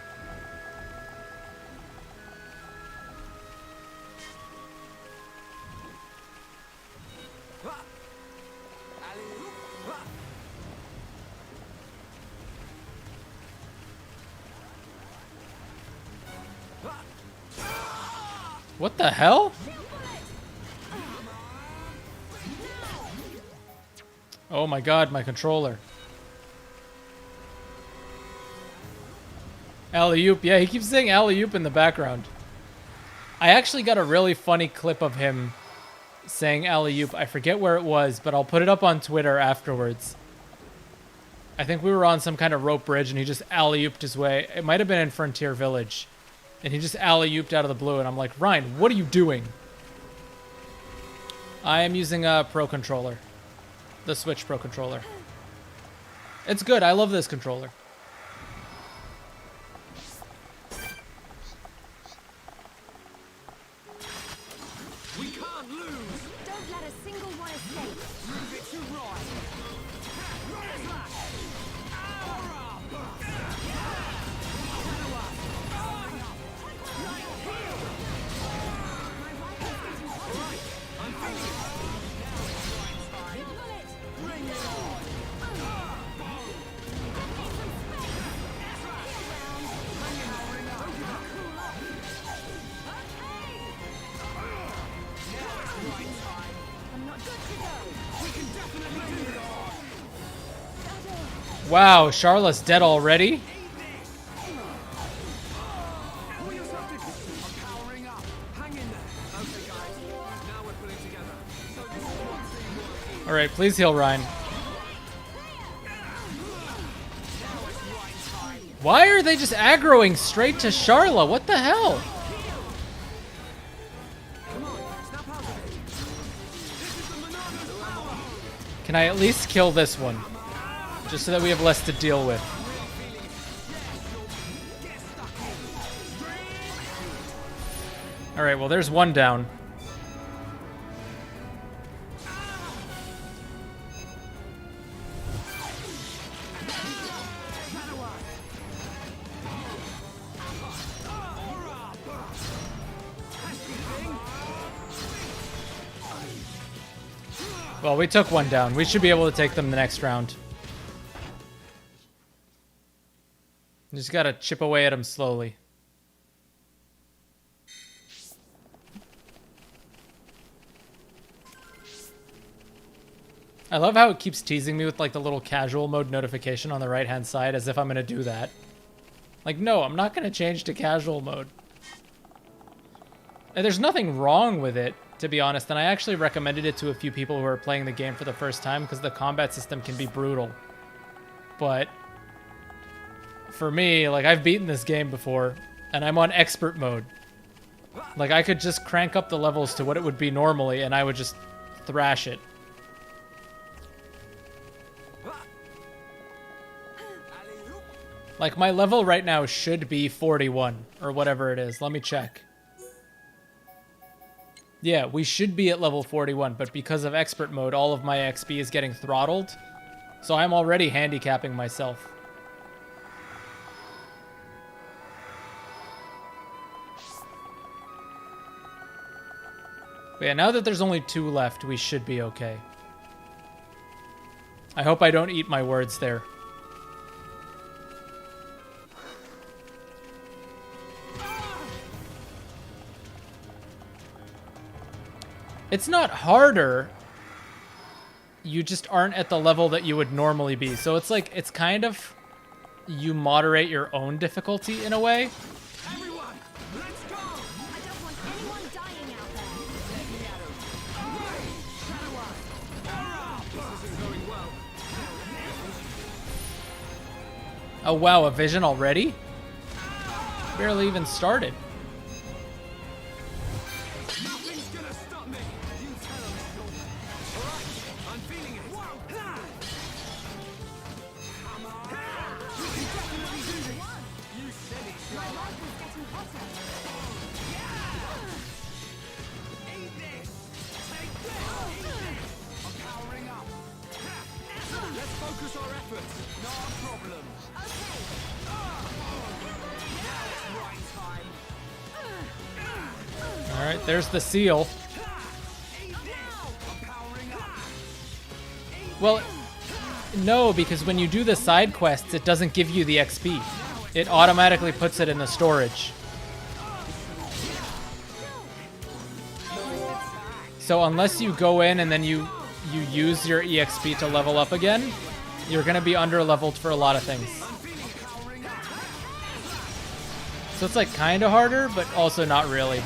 What the hell? Oh my god, my controller. Alley-oop. Yeah, he keeps saying alley-oop in the background. I actually got a really funny clip of him saying alley-oop. I forget where it was, but I'll put it up on Twitter afterwards. I think we were on some kind of rope bridge and he just alley-ooped his way. It might have been in Frontier Village. And he just alley-ooped out of the blue, and I'm like, Ryan, what are you doing? I am using a Pro Controller. The Switch Pro Controller. It's good. I love this controller. We can't lose! Don't let a single one escape. Move it to right. Wow, Charlotte's dead already? Alright, please heal Ryan. Why are they just aggroing straight to Charla? What the hell? Can I at least kill this one? Just so that we have less to deal with. Alright, well there's one down. Well, we took one down. We should be able to take them the next round. Just gotta chip away at him slowly. I love how it keeps teasing me with like the little casual mode notification on the right hand side as if I'm gonna do that. Like, no, I'm not gonna change to casual mode. And there's nothing wrong with it, to be honest, and I actually recommended it to a few people who are playing the game for the first time because the combat system can be brutal. But for me, like, I've beaten this game before, and I'm on expert mode. Like, I could just crank up the levels to what it would be normally, and I would just thrash it. Like, my level right now should be 41, or whatever it is. Let me check. Yeah, we should be at level 41, but because of expert mode, all of my XP is getting throttled. So I'm already handicapping myself. But yeah, now that there's only 2 left, we should be okay. I hope I don't eat my words there. It's not harder. You just aren't at the level that you would normally be. So it's like, it's kind of, you moderate your own difficulty in a way. Everyone, let's go! I don't want anyone dying out there. Let me at him. Alright! Shadow Eye! This isn't going well. Oh wow, a vision already? Barely even started. Nothing's gonna stop me. You tell him, alright, I'm feeling it. Come on. You can definitely do this. You said it, Shadow. My life is getting hotter. Yeah! Eat this. Take this. Eat this. I'm powering up. Let's focus our efforts. No problem. Okay. Now it's right time. Alright, there's the seal. Well, no, because when you do the side quests, it doesn't give you the XP. It automatically puts it in the storage. So unless you go in and then you use your EXP to level up again, you're going to be under-leveled for a lot of things. So it's like kind of harder, but also not really.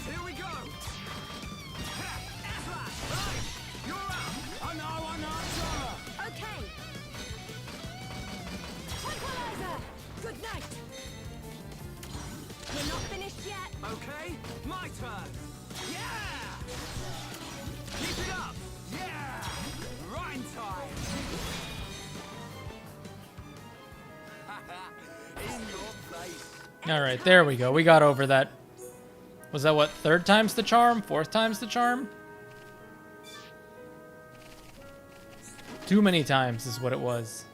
Here we go. You're up. I know. Okay. Tranquilizer! Good night. We're not finished yet. Okay, my turn. Yeah. Keep it up. Yeah. Rhyme time. In your place. Alright, there we go. We got over that. Was that what, 3rd time's the charm? 4th time's the charm? Too many times is what it was.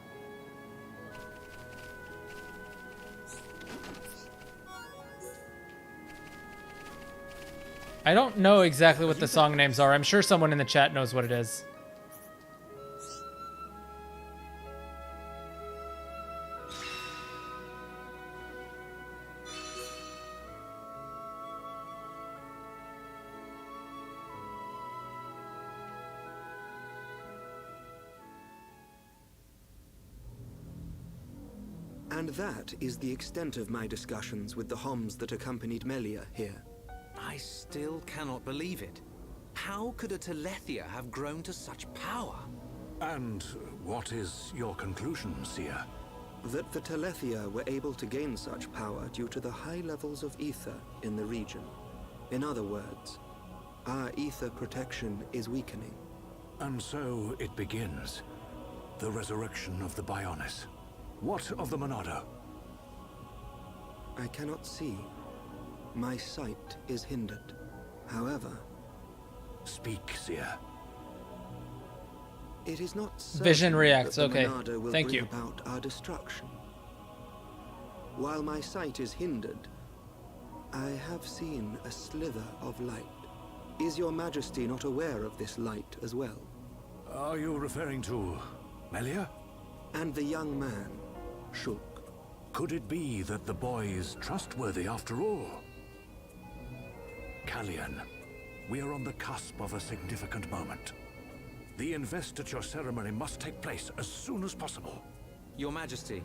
I don't know exactly what the song names are. I'm sure someone in the chat knows what it is. And that is the extent of my discussions with the Homs that accompanied Melia here. I still cannot believe it. How could a Telethia have grown to such power? And what is your conclusion, Seer? That the Telethia were able to gain such power due to the high levels of ether in the region. In other words, our ether protection is weakening. And so it begins. The resurrection of the Bionis. What of the Monado? I cannot see. My sight is hindered. However... Speak, Seer. It is not certain Vision reacts, that the okay. Monado will Thank bring you. about our destruction. While my sight is hindered, I have seen a slither of light. Is your Majesty not aware of this light as well? Are you referring to Melia? And the young man, Shulk. Could it be that the boy is trustworthy after all? Kallian, we are on the cusp of a significant moment. The investiture ceremony must take place as soon as possible. Your Majesty,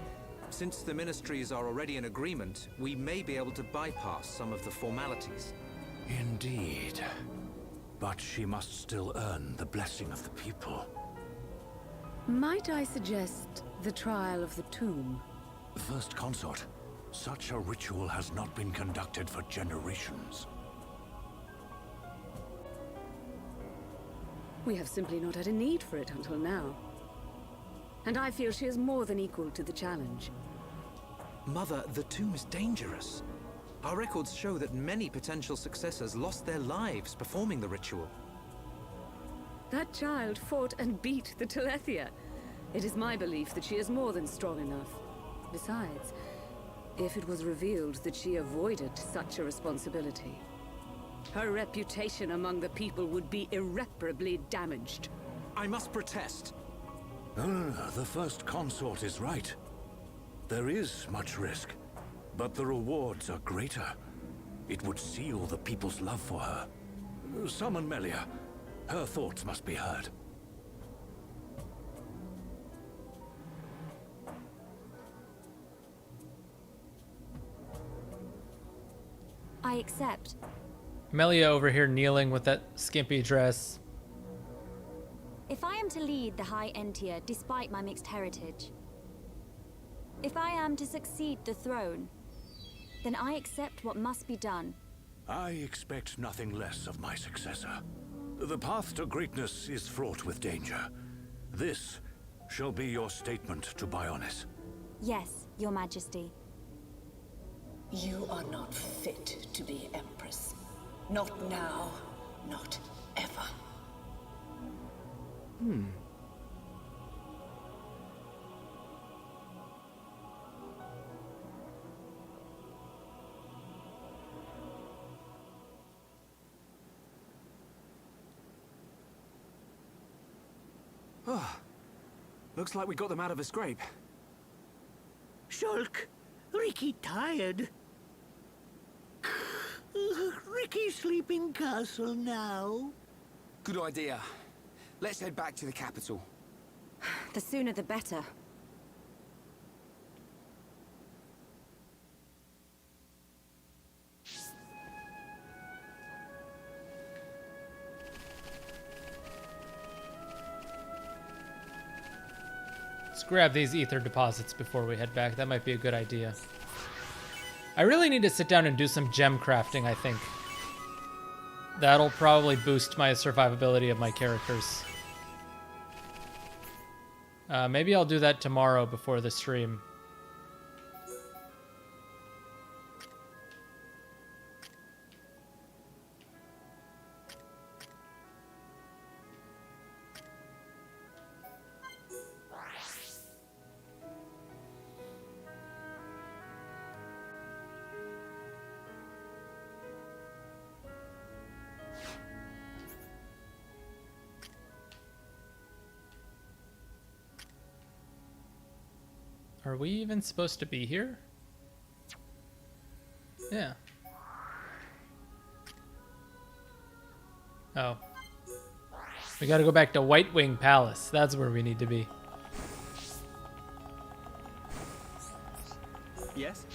Since the ministries are already in agreement, we may be able to bypass some of the formalities. Indeed. But she must still earn the blessing of the people. Might I suggest the trial of the tomb? First Consort, such a ritual has not been conducted for generations. We have simply not had a need for it until now. And I feel she is more than equal to the challenge. Mother, the tomb is dangerous. Our records show that many potential successors lost their lives performing the ritual. That child fought and beat the Telethia. It is my belief that she is more than strong enough. Besides, if it was revealed that she avoided such a responsibility, her reputation among the people would be irreparably damaged. I must protest. The First Consort is right. There is much risk, but the rewards are greater. It would seal the people's love for her. Summon Melia. Her thoughts must be heard. I accept. Melia over here kneeling with that skimpy dress. If I am to lead the High Entia despite my mixed heritage, if I am to succeed the throne, then I accept what must be done. I expect nothing less of my successor. The path to greatness is fraught with danger. This shall be your statement to Bionis. Yes, Your Majesty. You are not fit to be Empress. Not now, not ever. Oh, looks like we got them out of a scrape. Shulk, Ricky tired. Ricky sleep in castle now. Good idea. Let's head back to the capital. The sooner the better. Let's grab these ether deposits before we head back. That might be a good idea. I really need to sit down and do some gem crafting, I think. That'll probably boost my survivability of my characters. Maybe I'll do that tomorrow before the stream. Are we even supposed to be here? Yeah. Oh. We gotta go back to White Wing Palace. That's where we need to be. Yes?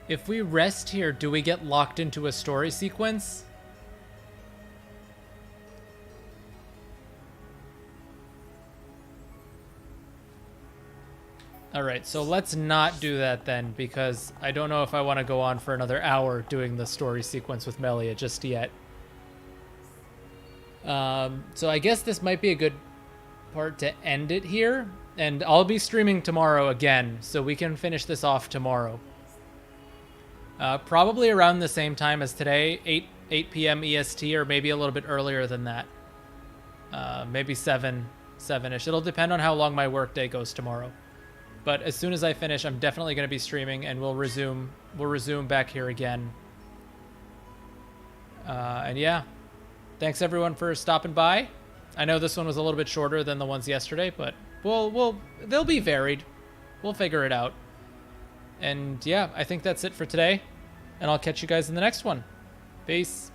If we rest here, do we get locked into a story sequence? Alright, so let's not do that then, because I don't know if I want to go on for another hour doing the story sequence with Melia just yet. So I guess this might be a good part to end it here, and I'll be streaming tomorrow again, so we can finish this off tomorrow. Probably around the same time as today, 8 p.m. EST, or maybe a little bit earlier than that. Maybe 7-ish. It'll depend on how long my workday goes tomorrow. But as soon as I finish, I'm definitely going to be streaming, and we'll resume back here again. And yeah, thanks everyone for stopping by. I know this one was a little bit shorter than the ones yesterday, but they'll be varied. We'll figure it out. And yeah, I think that's it for today, and I'll catch you guys in the next one. Peace.